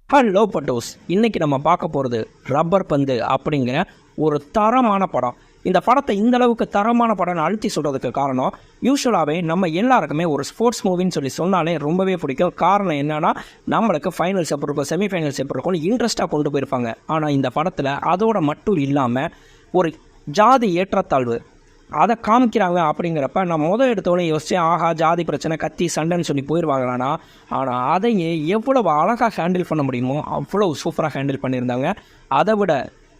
Hello பட்டோஸ், இன்னைக்கு நம்ம பார்க்க போகிறது ரப்பர் பந்து அப்படிங்கிற ஒரு தரமான படம். இந்த படத்தை இந்த அளவுக்கு தரமான படம்னு அழுத்தி சொல்கிறதுக்கு காரணம், யூஸ்வலாகவே நம்ம எல்லாருக்குமே ஒரு ஸ்போர்ட்ஸ் மூவின்னு சொல்லி சொன்னாலே ரொம்பவே பிடிக்கும். காரணம் என்னன்னா, நம்மளுக்கு ஃபைனல்ஸ் எப்படி இருக்கும், செமிஃபைனல்ஸ் எப்படி இருக்கும்னு இன்ட்ரெஸ்ட்டாக கொண்டு போயிருப்பாங்க. ஆனால் இந்த படத்தில் அதோட மட்டும் இல்லாமல் ஒரு ஜாதி ஏற்றத்தாழ்வு அதை காமிக்கிறாங்க. அப்படிங்கிறப்ப நான் எடுத்தோடனே யோசித்தேன், ஆஹா ஜாதி பிரச்சனை கத்தி சண்டைன்னு சொல்லி போயிடுவாங்களானா. ஆனால் அதையே எவ்வளவு அழகாக ஹேண்டில் பண்ண முடியுமோ அவ்வளோ சூப்பராக ஹேண்டில் பண்ணியிருந்தாங்க. அதை விட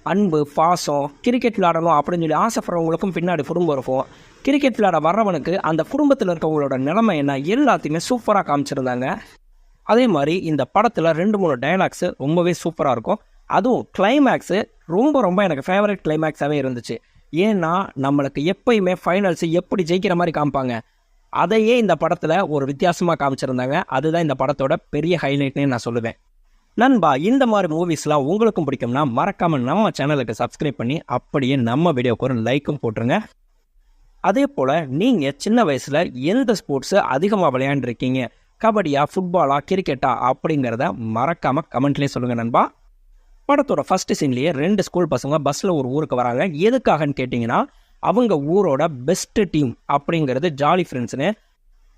அன்பு, பாசம், கிரிக்கெட் விளையாடணும் அப்படின்னு சொல்லி ஆசைப்படுறவங்களுக்கும் பின்னாடி குடும்பம் இருக்கும். கிரிக்கெட் விளையாட வர்றவனுக்கு அந்த குடும்பத்தில் இருக்கவங்களோட நிலைமை என்ன எல்லாத்தையுமே சூப்பராக காமிச்சிருந்தாங்க. அதே மாதிரி இந்த படத்தில் 2-3 டைலாக்ஸு ரொம்பவே சூப்பராக இருக்கும். அதுவும் கிளைமேக்ஸு ரொம்ப எனக்கு ஃபேவரட் கிளைமேக்ஸாகவே இருந்துச்சு. ஏன்னா நம்மளுக்கு எப்பயுமே ஃபைனல்ஸ் எப்படி ஜெயிக்கிற மாதிரி காமிப்பாங்க, அதையே இந்த படத்தில் ஒரு வித்தியாசமாக காமிச்சிருந்தாங்க. அதுதான் இந்த படத்தோட பெரிய ஹைலைட்னே நான் சொல்லுவேன். நண்பா, இந்த மாதிரி மூவிஸ்லாம் உங்களுக்கும் பிடிக்கும்னா மறக்காமல் நம்ம சேனலுக்கு சப்ஸ்கிரைப் பண்ணி அப்படியே நம்ம வீடியோக்கு ஒரு லைக்கும் போட்டுருங்க. அதே போல் நீங்கள் சின்ன வயசில் எந்த ஸ்போர்ட்ஸு அதிகமாக விளையாண்டுருக்கீங்க, கபடியா, ஃபுட்பாலா, கிரிக்கெட்டா அப்படிங்கிறத மறக்காமல் கமெண்ட்லேயே சொல்லுங்கள் நண்பா. படத்தோட ஃபர்ஸ்ட் சீன்லேயே 2 ஸ்கூல் பசங்க பஸ்ஸில் ஒரு ஊருக்கு வராங்க. எதுக்காகன்னு கேட்டிங்கன்னா, அவங்க ஊரோட பெஸ்ட்டு டீம் அப்படிங்கிறது ஜாலி ஃப்ரெண்ட்ஸ்னு.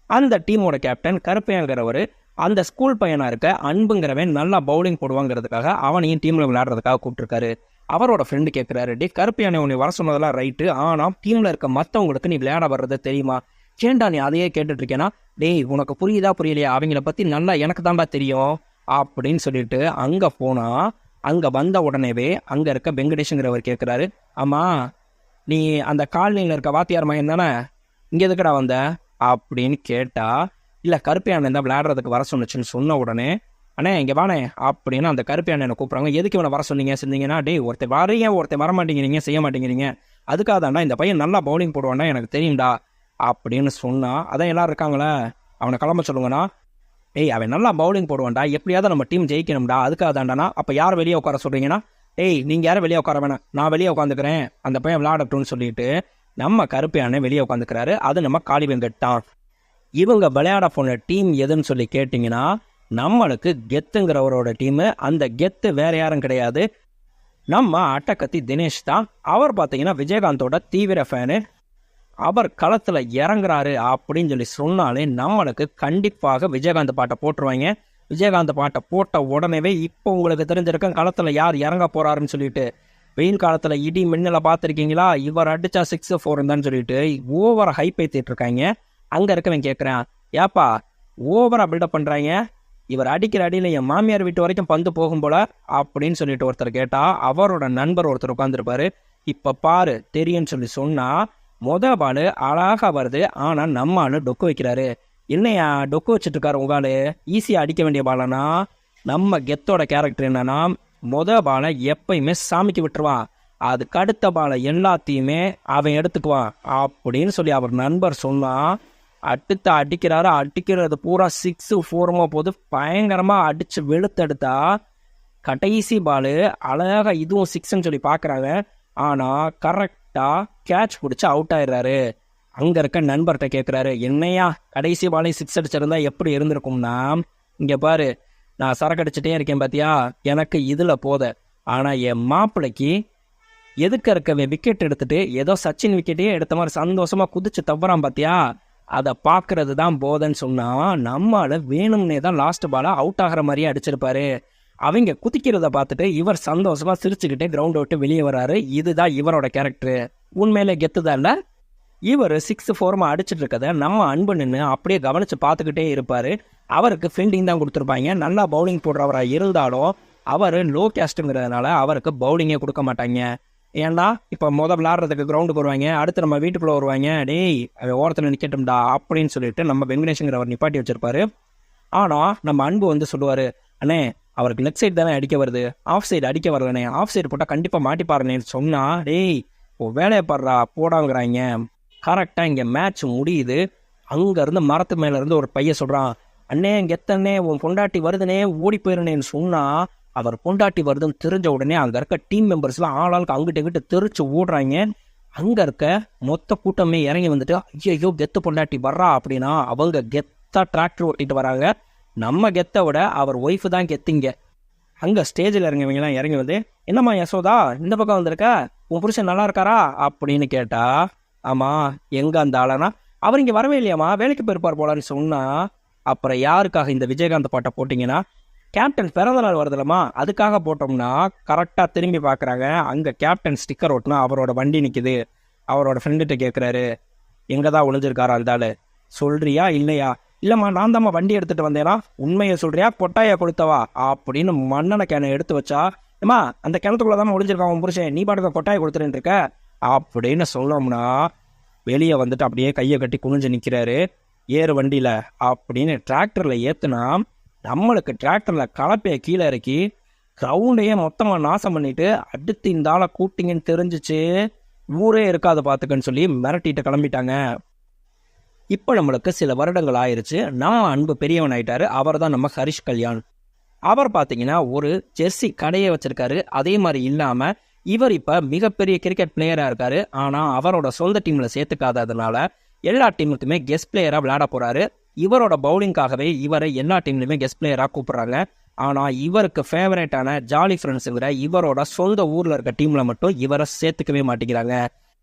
அந்த டீமோட கேப்டன் கருப்பையாங்கிறவர் அந்த ஸ்கூல் பையனாக இருக்க அன்புங்கிறவன் நல்லா பவுலிங் போடுவாங்கிறதுக்காக அவனையும் டீமில் விளையாடுறதுக்காக கூப்பிட்டுருக்காரு. அவரோட ஃப்ரெண்டு கேட்குறாரு, டே கருப்பையானே உன்னை வர சொன்னதெல்லாம் ரைட்டு, ஆனால் டீமில் இருக்க மற்றவங்களுக்கு நீ விளையாட வர்றது தெரியுமா, ஏண்டா நீ அதையே கேட்டுட்ருக்கேன்னா, டேய் உனக்கு புரியுதா புரியலையா, அவங்கள பற்றி நல்லா எனக்கு தான்டா தெரியும் அப்படின்னு சொல்லிட்டு அங்கே போனால், அங்கே வந்த உடனேவே அங்கே இருக்க வெங்கடேஷுங்கிறவர் கேட்குறாரு, ஆமாம் நீ அந்த காலனியில் இருக்க வாத்தியார் மகன் தானே, இங்கே எதுக்கடா வந்த அப்படின்னு கேட்டால், இல்லை கருப்பையானன் தான் விளையாடுறதுக்கு வர சொன்னுச்சுன்னு சொன்ன உடனே, அண்ணே இங்கே வானே அப்படின்னு அந்த கருப்பையானனை கூப்பிட்றாங்க. எதுக்கு இவனை வர சொன்னீங்கன்னா, டே ஒருத்தர் வரைய ஒருத்தர் வர மாட்டேங்கிறீங்க, செய்ய மாட்டேங்கிறீங்க, அதுக்காக தாண்டா இந்த பையன் நல்லா பவுலிங் போடுவான்டா எனக்கு தெரியும்டா அப்படின்னு சொன்னால், அதான் எல்லோரும் இருக்காங்களே அவனை கிளம்ப சொல்லுங்கண்ணா, ஏய் அவன் நல்லா பவுலிங் போடுவான்டா, எப்படியாவது நம்ம டீம் ஜெயிக்கணும்டா, அதுக்காக தாண்டானா. அப்போ யார் வெளியே உட்கார சொல்கிறீங்கன்னா, ஏய் நீங்கள் யாரும் வெளியே உட்கார வேணாம், நான் வெளியே உட்காந்துக்கிறேன், அந்த பையன் விளையாடட்டும்னு சொல்லிட்டு நம்ம கருப்பையானே வெளியே உட்காந்துக்கிறாரு. அது நம்ம காளி வெங்கட்டான். இவங்க விளையாட போன டீம் எதுன்னு சொல்லி கேட்டிங்கன்னா, நம்மளுக்கு கெத்துங்கிறவரோட டீமு. அந்த கெத்து வேற யாரும் கிடையாது, நம்ம அட்டக்கத்தி தினேஷ் தான். அவர் பார்த்தீங்கன்னா விஜயகாந்தோட தீவிர ஃபேனு. அவர் களத்தில் இறங்குறாரு அப்படின்னு சொல்லி சொன்னாலே நம்மளுக்கு கண்டிப்பாக விஜயகாந்த் பாட்டை போட்டுருவாங்க. விஜயகாந்த் பாட்டை போட்ட உடனேவே இப்போ உங்களுக்கு தெரிஞ்சிருக்க களத்தில் யார் இறங்க போகிறாருன்னு சொல்லிட்டு. வெயில் காலத்தில் இடி மின்னலை பார்த்துருக்கீங்களா, இவர் அடித்தா 6-4 தான் சொல்லிட்டு ஓவராக ஹைப் ஏற்றிட்டு இருக்காங்க. அங்கே இருக்கவன் கேட்குறேன், ஏப்பா ஓவராக பில்டப் பண்ணுறாங்க, இவர் அடிக்கிற அடியில் என் மாமியார் வீட்டு வரைக்கும் பந்து போகும் போல அப்படின்னு சொல்லிட்டு ஒருத்தர் கேட்டால், அவரோட நண்பர் ஒருத்தர் உட்காந்துருப்பாரு. இப்போ பாரு தெரியும்னு சொல்லி சொன்னால், பால் அழகாக வருது, ஆனால் நம்ம ஆளு டொக்கு வைக்கிறாரு. என்னையா டொக்கு வச்சுட்டு இருக்காரு உங்க ஆளு, ஈஸியாக அடிக்க வேண்டிய பாலனா. நம்ம கெத்தோட கேரக்டர் என்னன்னா, பாலை எப்பயுமே சாமிக்கு விட்டுருவான், அதுக்கு அடுத்த பாலை எல்லாத்தையுமே அவன் எடுத்துக்குவான் அப்படின்னு சொல்லி அவர் நண்பர் சொன்னால், அடுத்து அடிக்கிறாரு. அடிக்கிறது பூரா 6-4 போது பயங்கரமாக அடித்து வெளுத்தெடுத்தா கடைசி பால் அழகாக இதுவும் 6ன்னு சொல்லி பார்க்குறாங்க. ஆனால் கரெக்டாக கேட்ச் பிடிச்சி அவுட் ஆயிடுறாரு. அங்கே இருக்க நண்பர்கிட்ட கேட்குறாரு, என்னையா கடைசி பாலையும் 6 அடிச்சிருந்தா எப்படி இருந்திருக்கும்னா, இங்கே பாரு நான் சரக்கு அடிச்சுட்டே இருக்கேன் பார்த்தியா, எனக்கு இதில் போத, ஆனால் என் மாப்பிள்ளைக்கு எதுக்கு இருக்கவே விக்கெட் எடுத்துட்டு ஏதோ சச்சின் விக்கெட்டே எடுத்த மாதிரி சந்தோஷமாக குதிச்சு தவறான் பார்த்தியா, அதை பார்க்கறது தான் போதன்னு சொன்னால், நம்மளால் வேணும்னே தான் லாஸ்ட் பாலை அவுட் ஆகிற மாதிரியே அடிச்சிருப்பாரு. அவங்க குதிக்கிறத பார்த்துட்டு இவர் சந்தோஷமாக சிரிச்சுக்கிட்டே கிரவுண்டை விட்டு வெளியே வராரு. இதுதான் இவரோட கேரக்டரு. உண்மையிலே கெத்துதான் இல்லை. இவர் 6-4 அடிச்சுட்டு இருக்கதை நம்ம அன்பு நின்று அப்படியே கவனித்து பார்த்துக்கிட்டே இருப்பார். அவருக்கு ஃபீல்டிங் தான் கொடுத்துருப்பாங்க. நல்லா பவுலிங் போடுறவராக இருந்தாலும் அவர் லோ கேஸ்ட்டுங்கிறதுனால அவருக்கு பவுலிங்கே கொடுக்க மாட்டாங்க. ஏன்னா இப்போ விளாட்றதுக்கு கிரவுண்டுக்கு வருவாங்க, அடுத்து நம்ம வீட்டுக்குள்ளே வருவாங்க, டேய் அவன் ஓரத்தில் நிற்கட்டும்டா அப்படின்னு சொல்லிட்டு நம்ம வெங்கடேஷுங்கிறவர் நிப்பாட்டி வச்சிருப்பாரு. ஆனால் நம்ம அன்பு சொல்லுவார், அண்ணே அவருக்கு லெக் சைடு தானே அடிக்க வருது, ஆஃப் சைடு அடிக்க வருதுண்ணே, ஆஃப் சைடு போட்டால் கண்டிப்பாக மாட்டிப்பாருனேன்னு சொன்னால், டேய் ஓ வேலையை பாடுறா போடாங்கிறாங்க. கரெக்டாக இங்கே மேட்ச் முடியுது. அங்கேருந்து மரத்து மேலேருந்து ஒரு பையன் சொல்கிறான், அண்ணே கெத்தண்ணே உன் பொண்டாட்டி வருதுனே ஓடி போயிருந்தேன்னு சொன்னால், அவர் பொண்டாட்டி வருதுன்னு தெரிஞ்ச உடனே அங்கே இருக்க டீம் மெம்பர்ஸ்லாம் ஆளாளுக்கு அங்கிட்ட இங்கிட்ட தெரிச்சு ஓடுறாங்க. அங்கே இருக்க மொத்த கூட்டமே இறங்கி வந்துட்டு, ஐயோ கெத்து பொண்டாட்டி வர்றா அப்படின்னா அவங்க கெத்தாக டிராக்டர் ஓட்டிட்டு வராங்க. நம்ம கெத்தை விட அவர் ஒய்ஃபு தான் கெத்திங்க. அங்கே ஸ்டேஜில் இறங்குவீங்களாம் இறங்கி வந்து, என்னம்மா யசோதா இந்த பக்கம் வந்திருக்க, உன் புருஷன் நல்லா இருக்காரா அப்படின்னு கேட்டா, ஆமாம் எங்கே அந்த ஆளனா, அவர் இங்கே வரவே இல்லையாம்மா, வேலைக்கு போயிருப்பார் போலான்னு சொன்னா, அப்புறம் யாருக்காக இந்த விஜயகாந்த் பாட்டை போட்டிங்கன்னா, கேப்டன் பிறந்தநாள் வருதுலம்மா அதுக்காக போட்டோம்னா கரெக்டாக திரும்பி பார்க்குறாங்க. அங்கே கேப்டன் ஸ்டிக்கர் ஓட்டுனா அவரோட வண்டி நிற்கிது. அவரோட ஃப்ரெண்டுகிட்ட கேட்குறாரு, எங்கே தான் ஒளிஞ்சிருக்காரா இருந்தாலும் சொல்கிறியா இல்லையா? இல்லைம்மா நான் தாம்மா வண்டி எடுத்துகிட்டு வந்தேனா, உண்மையை சொல்கிறியா கொட்டாயா கொடுத்தவா அப்படின்னு மண்ணெண்ணை கேனை எடுத்து வச்சா, ஏம்மா அந்த கிணத்துக்குள்ளே தான் ஒளிஞ்சிருக்கான் உன் புருஷன், நீ பாட்டுக்கு கொட்டாயை கொடுத்துட்டு இருக்க அப்படின்னு சொன்னோம்னா வெளியே வந்துட்டு அப்படியே கையை கட்டி குனிஞ்சு நிற்கிறாரு. ஏறு வண்டியில் அப்படின்னு டிராக்டரில் ஏற்றுனா நம்மளுக்கு டிராக்டரில் கலப்பையை கீழே இறக்கி கிரவுண்டையே மொத்தமாக நாசம் பண்ணிட்டு, அடுத்து இந்த ஆளை கூட்டிங்கன்னு தெரிஞ்சிச்சு ஊரே இருக்காது பார்த்துக்கன்னு சொல்லி மிரட்டிட்டு கிளம்பிட்டாங்க. இப்போ நம்மளுக்கு சில வருடங்கள் ஆயிடுச்சு. நம்ம அன்பு பெரியவன் ஆயிட்டாரு. அவர் தான் நம்ம ஹரிஷ் கல்யாண். அவர் பார்த்தீங்கன்னா ஒரு ஜெர்சி கடையை வச்சிருக்காரு. அதே மாதிரி இல்லாமல் இவர் இப்போ மிகப்பெரிய கிரிக்கெட் பிளேயராக இருக்காரு. ஆனால் அவரோட சொந்த டீமில் சேர்த்துக்காததுனால எல்லா டீமுக்குமே கெஸ்ட் பிளேயராக விளையாட போகிறாரு. இவரோட பவுலிங்காகவே இவரை எல்லா டீம்லையுமே கெஸ்ட் பிளேயராக கூப்பிட்றாங்க. ஆனால் இவருக்கு ஃபேவரேட்டான ஜாலி ஃப்ரெண்ட்ஸுங்கிற இவரோட சொந்த ஊரில் இருக்க டீமில் மட்டும் இவரை சேர்த்துக்கவே மாட்டேங்கிறாங்க.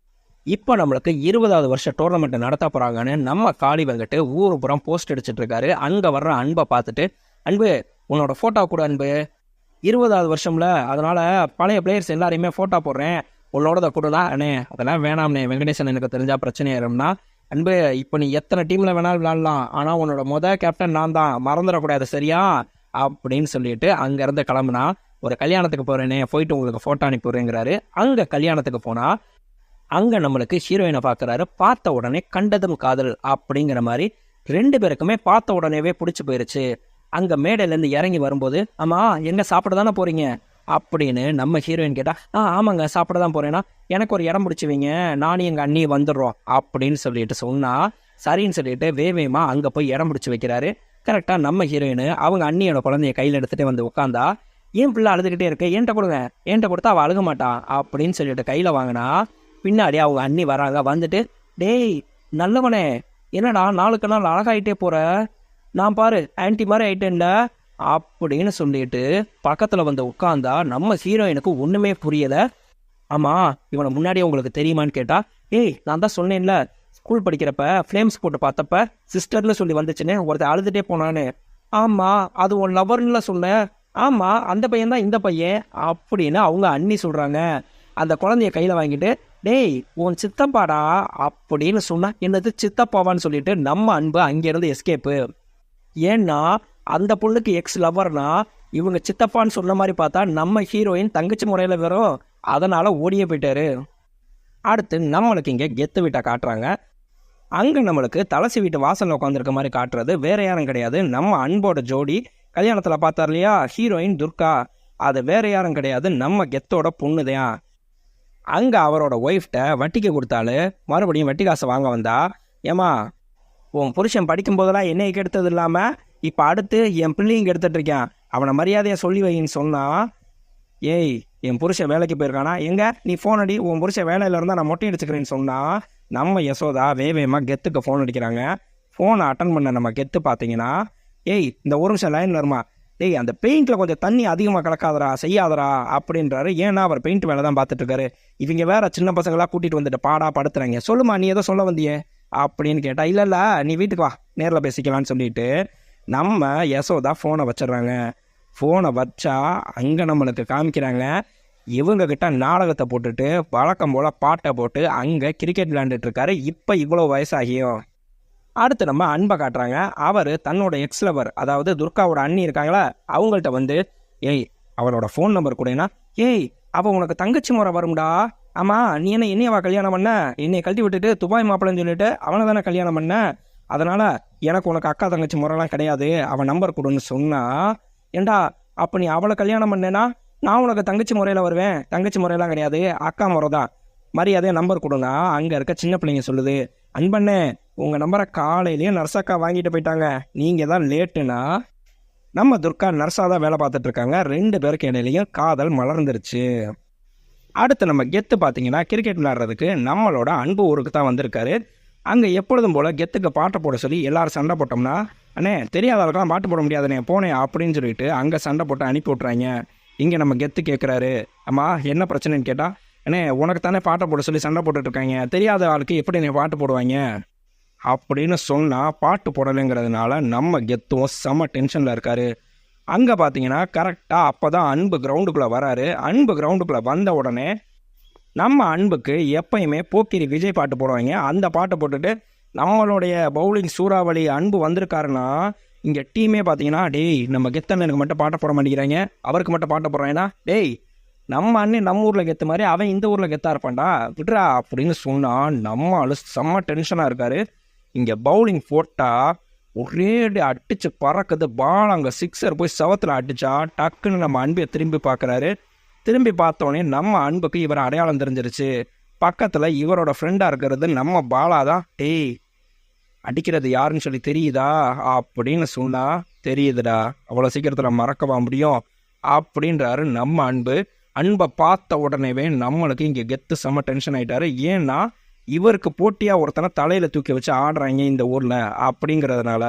இப்போ நம்மளுக்கு 20வது வருஷம் டோர்னமெண்ட் நடத்த போகிறாங்கன்னு நம்ம காளி வெங்கட்டு ஊர் புறம் போஸ்ட் அடிச்சிட்டு இருக்காரு. அங்கே வர்ற அன்பை பார்த்துட்டு, அன்பு உன்னோட ஃபோட்டோ கூட அன்பு, 20வது வருஷம்ல அதனால் பழைய பிளேயர்ஸ் எல்லாரையுமே ஃபோட்டோ போடுறேன், உன்னோடதை கூடடா அண்ணே. அதெல்லாம் வேணாம்ண்ணே, வெங்கடேசன் எனக்கு தெரிஞ்சால் பிரச்சனை ஆயிரும்னா, அன்பு இப்போ நீ எத்தனை டீமில் வேணாலும் விளாட்லாம், ஆனால் உன்னோட கேப்டன் நான் தான், மறந்துடக்கூடாது சரியா அப்படின்னு சொல்லிட்டு அங்கேருந்து கிளம்புனா, ஒரு கல்யாணத்துக்கு போகிறேனே போயிட்டு உங்களுக்கு ஃபோட்டோ அனுப்பிடுறேங்கிறாரு. அங்கே கல்யாணத்துக்கு போனால் அங்கே நம்மளுக்கு ஹீரோயினை பார்க்குறாரு. பார்த்த உடனே கண்டதும் காதல் அப்படிங்கிற மாதிரி 2 பேருக்குமே பார்த்த உடனேவே பிடிச்சி போயிருச்சு. அங்கே மேடையிலேருந்து இறங்கி வரும்போது, ஆமாம் எங்கே சாப்பிட தானே போகிறீங்க அப்படின்னு நம்ம ஹீரோயின் கேட்டால், ஆமாங்க சாப்பிட தான் போகிறேன்னா, எனக்கு ஒரு இடம் பிடிச்சி வைங்க, நானும் எங்கள் அண்ணியை வந்துடுறோம் அப்படின்னு சொல்லிட்டு சொன்னால், சரின்னு சொல்லிட்டு வேகமாக அங்கே போய் இடம் பிடிச்சி வைக்கிறாரு. கரெக்டாக நம்ம ஹீரோயின் அவங்க அண்ணியோட குழந்தைய கையில் எடுத்துகிட்டு வந்து உட்காந்தா, ஏன் பிள்ளை அழுதுகிட்டே இருக்கு, என்கிட்ட கொடுங்க, என்கிட்ட கொடுத்தா அவள் அழுக மாட்டான் அப்படின்னு சொல்லிட்டு கையில் வாங்கினா, பின்னாடி அவங்க அண்ணி வராங்க. வந்துட்டு, டேய் நல்லவனே, என்னடா நாளுக்கு நாள் அழகாயிட்டே போகிற, நான் பாரு ஆன்டி மாதிரி ஆயிட்டேன்ல அப்படின்னு சொல்லிட்டு பக்கத்தில் வந்து உட்காந்தா நம்ம ஹீரோயினுக்கு ஒன்றுமே புரியலை. ஆமாம் இவனை முன்னாடியே உங்களுக்கு தெரியுமான்னு கேட்டா, ஏய் நான் தான் சொன்னேன்ல ஸ்கூல் படிக்கிறப்ப ஃப்ளேம்ஸ் போட்டு பார்த்தப்ப சிஸ்டர்னு சொல்லி வந்துச்சுன்னு ஒருத்தர் அழுதுகிட்டே போனான்னு. ஆமாம் அது உன் லவர்னுல சொன்னேன். ஆமாம் அந்த பையன் தான் இந்த பையன் அப்படின்னு அவங்க அண்ணி சொல்கிறாங்க. அந்த குழந்தைய கையில் வாங்கிட்டு, டேய் உன் சித்தப்பாடா அப்படின்னு சொன்னா, என்னது சித்தப்பாவான்னு சொல்லிட்டு நம்ம அன்பு அங்கேருந்து எஸ்கேப்பு. ஏன்னா அந்த பொண்ணுக்கு எக்ஸ் லவர்னா இவங்க சித்தப்பான்னு சொன்ன மாதிரி பார்த்தா நம்ம ஹீரோயின் தங்கச்சி முறையில் வரும், அதனால் ஓடியே போயிட்டாரு. அடுத்து நம்மளுக்கு இங்கே கெத்து வீட்டை காட்டுறாங்க. அங்கே நம்மளுக்கு தலசி வீட்டு வாசலில் உட்காந்துருக்க மாதிரி காட்டுறது வேற யாரும் கிடையாது, நம்ம அன்போட ஜோடி. கல்யாணத்தில் பார்த்தார் இல்லையா ஹீரோயின் துர்கா, அது வேற யாரும் கிடையாது, நம்ம கெத்தோட பொண்ணுதான். அங்கே அவரோட ஒய்ஃப்ட்ட வட்டிக்கு கொடுத்தாலும் மறுபடியும் வட்டி காசை வாங்க வந்தா, ஏமா உன் புருஷன் படிக்கும்போதெல்லாம் என்னையை கெடுத்தது இல்லாமல் இப்போ அடுத்து என் பிள்ளையும் கெடுத்துட்டு இருக்கான், அவனை மரியாதையாக சொல்லி வைன்னு சொன்னால், ஏய் என் புருஷன் வேலைக்கு போயிருக்கானா, எங்கே நீ ஃபோன் அடி, உன் புருஷன் வேலையில் இருந்தால் நான் மொட்டை அடிச்சுக்கிறேன்னு சொன்னால், நம்ம யசோதா வேகமாக கெத்துக்கு ஃபோன் அடிக்கிறாங்க. ஃபோனை அட்டன் பண்ண நம்ம கெத்து பார்த்தீங்கன்னா, ஏய் இந்த ஒரு நிமிஷம் லைனில் வருமா, டேய் அந்த பெயிண்டில் கொஞ்சம் தண்ணி அதிகமாக கலக்காதரா செய்யாதரா அப்படின்றாரு. ஏன்னா அவர் பெயிண்ட் வேலை தான் பார்த்துட்ருக்காரு. இவங்க வேற சின்ன பசங்களாக கூட்டிகிட்டு வந்துட்டு பாடா படுத்துறாங்க. சொல்லுமா நீ ஏதோ சொல்ல வந்தியே அப்படின்னு கேட்டால், இல்லை நீ வீட்டுக்கு வா நேரில் பேசிக்கலான்னு சொல்லிட்டு நம்ம யசோதா ஃபோனை வச்சிடுறாங்க. ஃபோனை வச்சா அங்கே நம்மளுக்கு காமிக்கிறாங்க, இவங்கக்கிட்ட நாடகத்தை போட்டுட்டு வழக்கம் போல் பாட்டை போட்டு அங்கே கிரிக்கெட் விளையாண்டுட்டுருக்காரு. இப்போ இவ்வளோ வயசாகியும். அடுத்து நம்ம அன்பை காட்டுறாங்க. அவர் தன்னோட எக்ஸ் லவர், அதாவது துர்காவோட அண்ணி இருக்காங்களா, அவங்கள்ட்ட வந்து, ஏய் அவளோட ஃபோன் நம்பர் கூடனா, ஏய் அவள் உனக்கு தங்கச்சி முறை வரும்டா, ஆமாம் நீ என்னையவா கல்யாணம் பண்ண, என்னையை கழட்டி விட்டுட்டு துபாய் மாப்பிள்ளைன்னு சொல்லிட்டு அவனை தானே கல்யாணம் பண்ண, அதனால் எனக்கு உனக்கு அக்கா தங்கச்சி முறைலாம் கிடையாது, அவன் நம்பர் கொடுன்னு சொன்னால், ஏண்டா அப்போ நீ அவளை கல்யாணம் பண்ணேன்னா நான் உனக்கு தங்கச்சி முறையில் வருவேன், தங்கச்சி முறையெல்லாம் கிடையாது அக்கா முறை தான், மரியாதையை நம்பர் கொடுங்க. அங்கே இருக்க சின்ன பிள்ளைங்க சொல்லுது, அன்பண்ணே உங்கள் நம்பரை காலையிலேயே நர்ஸக்கா வாங்கிட்டு போயிட்டாங்க, நீங்கள் தான் லேட்டுன்னா. நம்ம துர்கா நர்ஸாக தான் வேலை பார்த்துட்ருக்காங்க. 2 பேருக்கு இடையிலையும் காதல் மலர்ந்துருச்சு. அடுத்து நம்ம கெத்து பார்த்தீங்கன்னா கிரிக்கெட் விளையாடுறதுக்கு நம்மளோட அன்பு ஊருக்கு தான் வந்திருக்காரு. அங்கே எப்பொழுதும் போல் கெத்துக்கு பாட்டை போட சொல்லி எல்லோரும் சண்டை போட்டோம்னா, அண்ணே தெரியாத அளவுக்குலாம் பாட்டு போட முடியாதுண்ணே போனேன் அப்படின்னு சொல்லிட்டு அங்கே சண்டை போட்டு அனுப்பி விட்றாங்க. இங்கே நம்ம கெத்து கேட்குறாரு, அம்மா என்ன பிரச்சனைன்னு கேட்டால், அண்ணே உனக்கு தானே பாட்டை போட சொல்லி சண்டை போட்டுட்ருக்காங்க, தெரியாத ஆளுக்கு எப்படி நீ பாட்டு போடுவாங்க அப்படின்னு சொன்னால் பாட்டு போடலைங்கிறதுனால நம்ம கெத்தும் செம்ம டென்ஷனில் இருக்காரு. அங்கே பார்த்தீங்கன்னா கரெக்டாக அப்போ தான் அன்பு கிரவுண்டுக்குள்ளே வராரு. அன்பு கிரவுண்டுக்குள்ளே வந்த உடனே நம்ம அன்புக்கு எப்பயுமே போக்கிரி விஜய் பாட்டு போடுவாங்க. அந்த பாட்டை போட்டுட்டு நம்மளுடைய பவுலிங் சூறாவளி அன்பு வந்திருக்காருன்னா இங்கே டீமே பார்த்தீங்கன்னா, டேய் நம்ம கெத்தண்ணனுக்கு மட்டும் பாட்டை போட மாட்டேங்கிறாங்க, அவருக்கு மட்டும் பாட்டை போடுறாங்கன்னா, டேய் நம்ம அண்ணன் நம்ம ஊரில் கெத்து மாதிரி அவன் இந்த ஊரில் கெத்தாக இருப்பான்டா விட்றா அப்படின்னு சொன்னால் நம்ம செம்ம டென்ஷனாக இருக்காரு. இங்கே பவுலிங் போட்டால் ஒரே அடிச்சு பறக்குது பால். அங்கே சிக்ஸர் போய் சவத்தில் அடித்தா டக்குன்னு நம்ம அன்பை திரும்பி பார்க்குறாரு. திரும்பி பார்த்தோன்னே நம்ம அன்புக்கு இவர் அடையாளம் தெரிஞ்சிருச்சு. பக்கத்தில் இவரோட ஃப்ரெண்டாக இருக்கிறது நம்ம பாலா தான். டேய் அடிக்கிறது யாருன்னு சொல்லி தெரியுதா அப்படின்னு சொன்னால், தெரியுதுடா, அவ்வளோ சீக்கிரத்தில் மறக்கவா முடியும் அப்படின்றாரு நம்ம அன்பு. அன்பை பார்த்த உடனேவே நம்மளுக்கு இங்கே கெத்து செம்ம டென்ஷன் ஆகிட்டாரு. ஏன்னா இவருக்கு போட்டியாக ஒருத்தனை தலையில் தூக்கி வச்சு ஆடுறாங்க இந்த ஊரில் அப்படிங்கிறதுனால.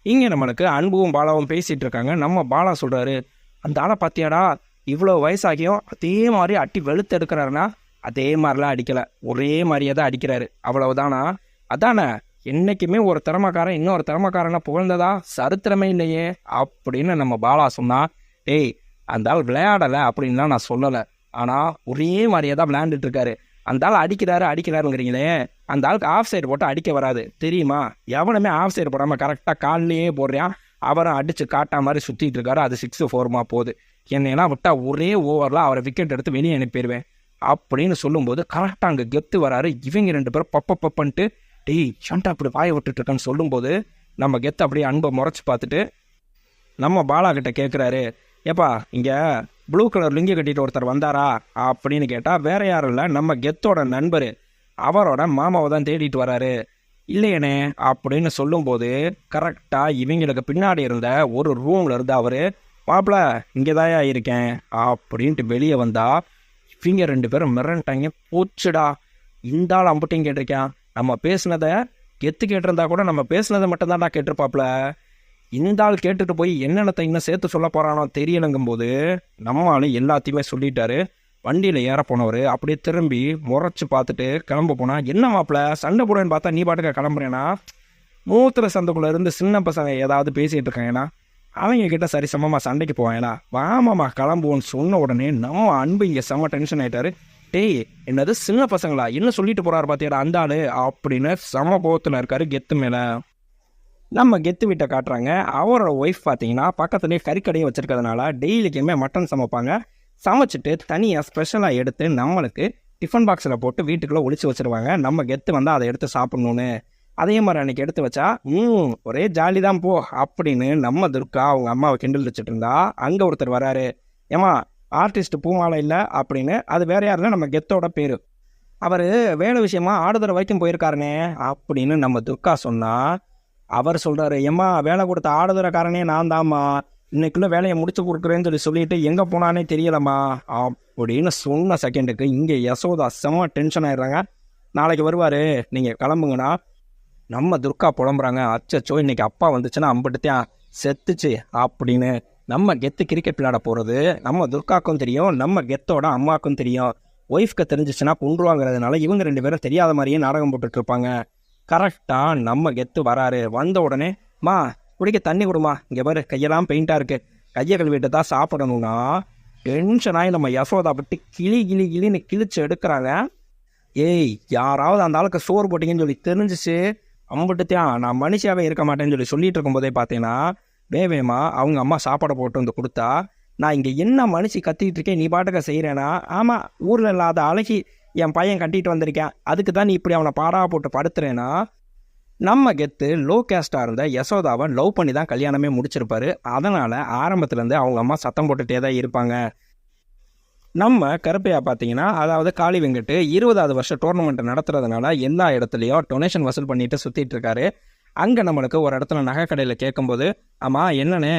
இங்கே நம்மளுக்கு அன்பும் பாலாவும் பேசிகிட்டு இருக்காங்க. நம்ம பாலா சொல்கிறாரு, அந்த ஆளை பார்த்தியாடா, இவ்வளோ வயசாகியும் அதே மாதிரி அட்டி வெளுத்து எடுக்கிறாருன்னா அதே மாதிரிலாம் அடிக்கலை, ஒரே மாதிரியே தான் அடிக்கிறாரு, அவ்வளவுதானா? அதானே, என்றைக்குமே ஒரு திறமைக்காரன் இன்னொரு திறமைக்காரனை புகழ்ந்ததா சரித்திரமே இல்லையே அப்படின்னு நம்ம பாலா சொன்னா. டேய் அந்த ஆள் விளையாடலை அப்படின்லாம் நான் சொல்லலை, ஆனால் ஒரே மாதிரியே தான் விளையாண்டுட்டு இருக்காரு. அந்த ஆள் அடிக்கிறாருங்கிறீங்களே, அந்த ஆளுக்கு ஆஃப் சைடு போட்டு அடிக்க வராது தெரியுமா? எவனுமே ஆஃப் சைடு போடாமல் கரெக்டாக கால்லையே போடுறான். அவரும் அடித்து காட்டா மாதிரி சுற்றிட்டு இருக்காரு. அது 6-4 போகுது. என்னைனா விட்டால் ஒரே ஓவரில் அவரை விக்கெட் எடுத்து வெளியே அனுப்பிடுவேன் அப்படின்னு சொல்லும்போது கரெக்டாக அங்கே கெத்து வராரு. இவங்க 2 பேரும் பப்பன்ட்டு டேய் சண்டை அப்படி வாய விட்டுட்ருக்கான்னு சொல்லும்போது நம்ம கெத்து அப்படியே அன்பை முறைச்சி பார்த்துட்டு நம்ம பாலா கிட்ட கேட்குறாரு, ஏப்பா இங்கே ப்ளூ கலர் லுங்கி கட்டிட்டு ஒருத்தர் வந்தாரா அப்படின்னு கேட்டால், வேற யாரும் இல்லை, நம்ம கெத்தோட நண்பர், அவரோட மாமாவை தான் தேடிட்டு வராரு. இல்லையனே அப்படின்னு சொல்லும்போது கரெக்டாக இவங்களுக்கு பின்னாடி இருந்த ஒரு ரூமில் இருந்து அவர், மாப்பிள்ள இங்கே தாயா இருக்கேன் அப்படின்ட்டு வெளியே வந்தா இவங்க 2 பேரும் மிரண்டாங்க. போச்சுடா, இந்த ஆள் அம்புட்டையும் கேட்டிருக்கேன், நம்ம பேசுனதை கெத்து கேட்டிருந்தா கூட நம்ம பேசுனதை மட்டும்தான்டா கேட்டிருப்பாப்புல, இந்த ஆள் கேட்டுட்டு போய் என்னென்னத்தை இன்னும் சேர்த்து சொல்ல போகிறானோ தெரியலங்கும்போது நம்ம ஆள் எல்லாத்தையுமே சொல்லிட்டாரு. வண்டியில் ஏற போனவர் அப்படியே திரும்பி முறைச்சி பார்த்துட்டு கிளம்ப போனால், என்ன மாப்பிள்ள சண்டை போடுவேன்னு பார்த்தா நீ பாட்டுக்க கிளம்புறேன்னா, மூத்திர சந்தைக்குள்ளே இருந்து சின்ன பசங்க ஏதாவது பேசிகிட்டு இருக்காங்கன்னா அவங்க கிட்ட சரி சமமாக சண்டைக்கு போவாங்களா, வாமாம்மா கிளம்புவோன்னு சொன்ன உடனே நம்ம அன்பு இங்கே செம்ம டென்ஷன் ஆகிட்டாரு. டேய் என்னது சின்ன பசங்களா, என்ன சொல்லிட்டு போகிறாரு பார்த்தியாடா அந்த ஆள் அப்படின்னு செம கோவத்தில் இருக்காரு கெத்து மேலே. நம்ம கெத்து வீட்டை காட்டுறாங்க. அவரோட ஒய்ஃப் பார்த்தீங்கன்னா பக்கத்துலேயே கறிக்கடையும் வச்சுருக்கிறதுனால டெய்லிக்குமே மட்டன் சமைப்பாங்க. சமைச்சிட்டு தனியாக ஸ்பெஷலாக எடுத்து நம்மளுக்கு டிஃபன் பாக்ஸில் போட்டு வீட்டுக்குள்ளே ஒழிச்சு வச்சுருவாங்க. நம்ம கெத்து வந்தால் அதை எடுத்து சாப்பிட்ணுன்னு. அதே மாதிரி அன்றைக்கி எடுத்து வச்சா ஒரே ஜாலி தான் போ அப்படின்னு நம்ம துர்கா அவங்க அம்மாவை கிண்டல் வச்சுட்டு இருந்தா, அங்கே ஒருத்தர் வராரு, ஏமா ஆர்டிஸ்ட் பூமாலை இல்லை அப்படின்னு. அது வேற யாருன்னா நம்ம கெத்தோட பேர். அவர் வேலை விஷயமா ஆடுதுறை வரைக்கும் போயிருக்காருனே அப்படின்னு நம்ம துர்கா சொன்னால், அவர் சொல்கிறாரு, ஏம்மா வேலை கொடுத்த ஆடுதுறைக்காரனே நான் தாம்மா, இன்னைக்குள்ளே வேலையை முடிச்சு கொடுக்குறேன்னு சொல்லிட்டு எங்கே போனானே தெரியலம்மா அப்படின்னு சொன்ன செகண்டுக்கு இங்கே யசோதா செம்ம டென்ஷன் ஆயிடுறாங்க. நாளைக்கு வருவார், நீங்கள் கிளம்புங்கண்ணா. நம்ம துர்கா புலம்புறாங்க, அச்சச்சோ இன்னைக்கு அப்பா வந்துச்சுன்னா அம்பிட்டுத்தான் செத்துச்சு அப்படின்னு. நம்ம கெத்து கிரிக்கெட் விளையாட போகிறது நம்ம துர்காக்கும் தெரியும், நம்ம கெத்தோட அம்மாவுக்கும் தெரியும். ஒய்ஃப்க்கு தெரிஞ்சிச்சுன்னா கொண்டுருவாங்கிறதுனால இவங்க 2 பேரும் தெரியாத மாதிரியே நாடகம் போட்டுட்ருப்பாங்க. கரெக்டாக நம்ம கெத்து வராரு. வந்த உடனே, மா குடிக்க தண்ணி கொடுமா, இங்கே பாரு கையெல்லாம் பெயிண்டாக இருக்குது, கையை கழுவிட்டு தான் சாப்பிடணும்னா டென்ஷனாகி நம்ம யசோதா பட்டு கிளின்னு கிழிச்சு எடுக்கிறாங்க. ஏய் யாராவது அந்த ஆளுக்கு சோறு போட்டிங்கன்னு சொல்லி தெரிஞ்சிச்சு அம்பிட்டுத்தான் நான் மனுஷியாவே இருக்க மாட்டேன்னு சொல்லிட்டு இருக்கும்போதே பார்த்தீங்கன்னா வேவேமா அவங்க அம்மா சாப்பாடை போட்டு வந்து கொடுத்தா, நான் இங்கே என்ன மனுஷி கத்திக்கிட்டு இருக்கேன், நீ பாட்டுக்க செய்கிறேன்னா, ஆமாம் ஊரில் இல்லாத அழகி என் பையன் கட்டிட்டு வந்திருக்கேன், அதுக்கு தான் நீ இப்படி அவனை பாடா போட்டு படுத்துறேன்னா. நம்ம கெத்து லோ கேஸ்டாக இருந்த யசோதாவை லவ் பண்ணி தான் கல்யாணமே முடிச்சிருப்பாரு. அதனால் ஆரம்பத்துலேருந்து அவங்க அம்மா சத்தம் போட்டுகிட்டே தான் இருப்பாங்க. நம்ம கருப்பையா பார்த்தீங்கன்னா, அதாவது காளி வெங்கட் 20வது வருஷம் டோர்னமெண்ட் நடத்துறதுனால எல்லா இடத்துலையும் டொனேஷன் வசூல் பண்ணிட்டு சுற்றிட்டு இருக்காரு. அங்கே நம்மளுக்கு ஒரு இடத்துல நகை கடையில் கேட்கும்போது, ஆமாம் என்னண்ணே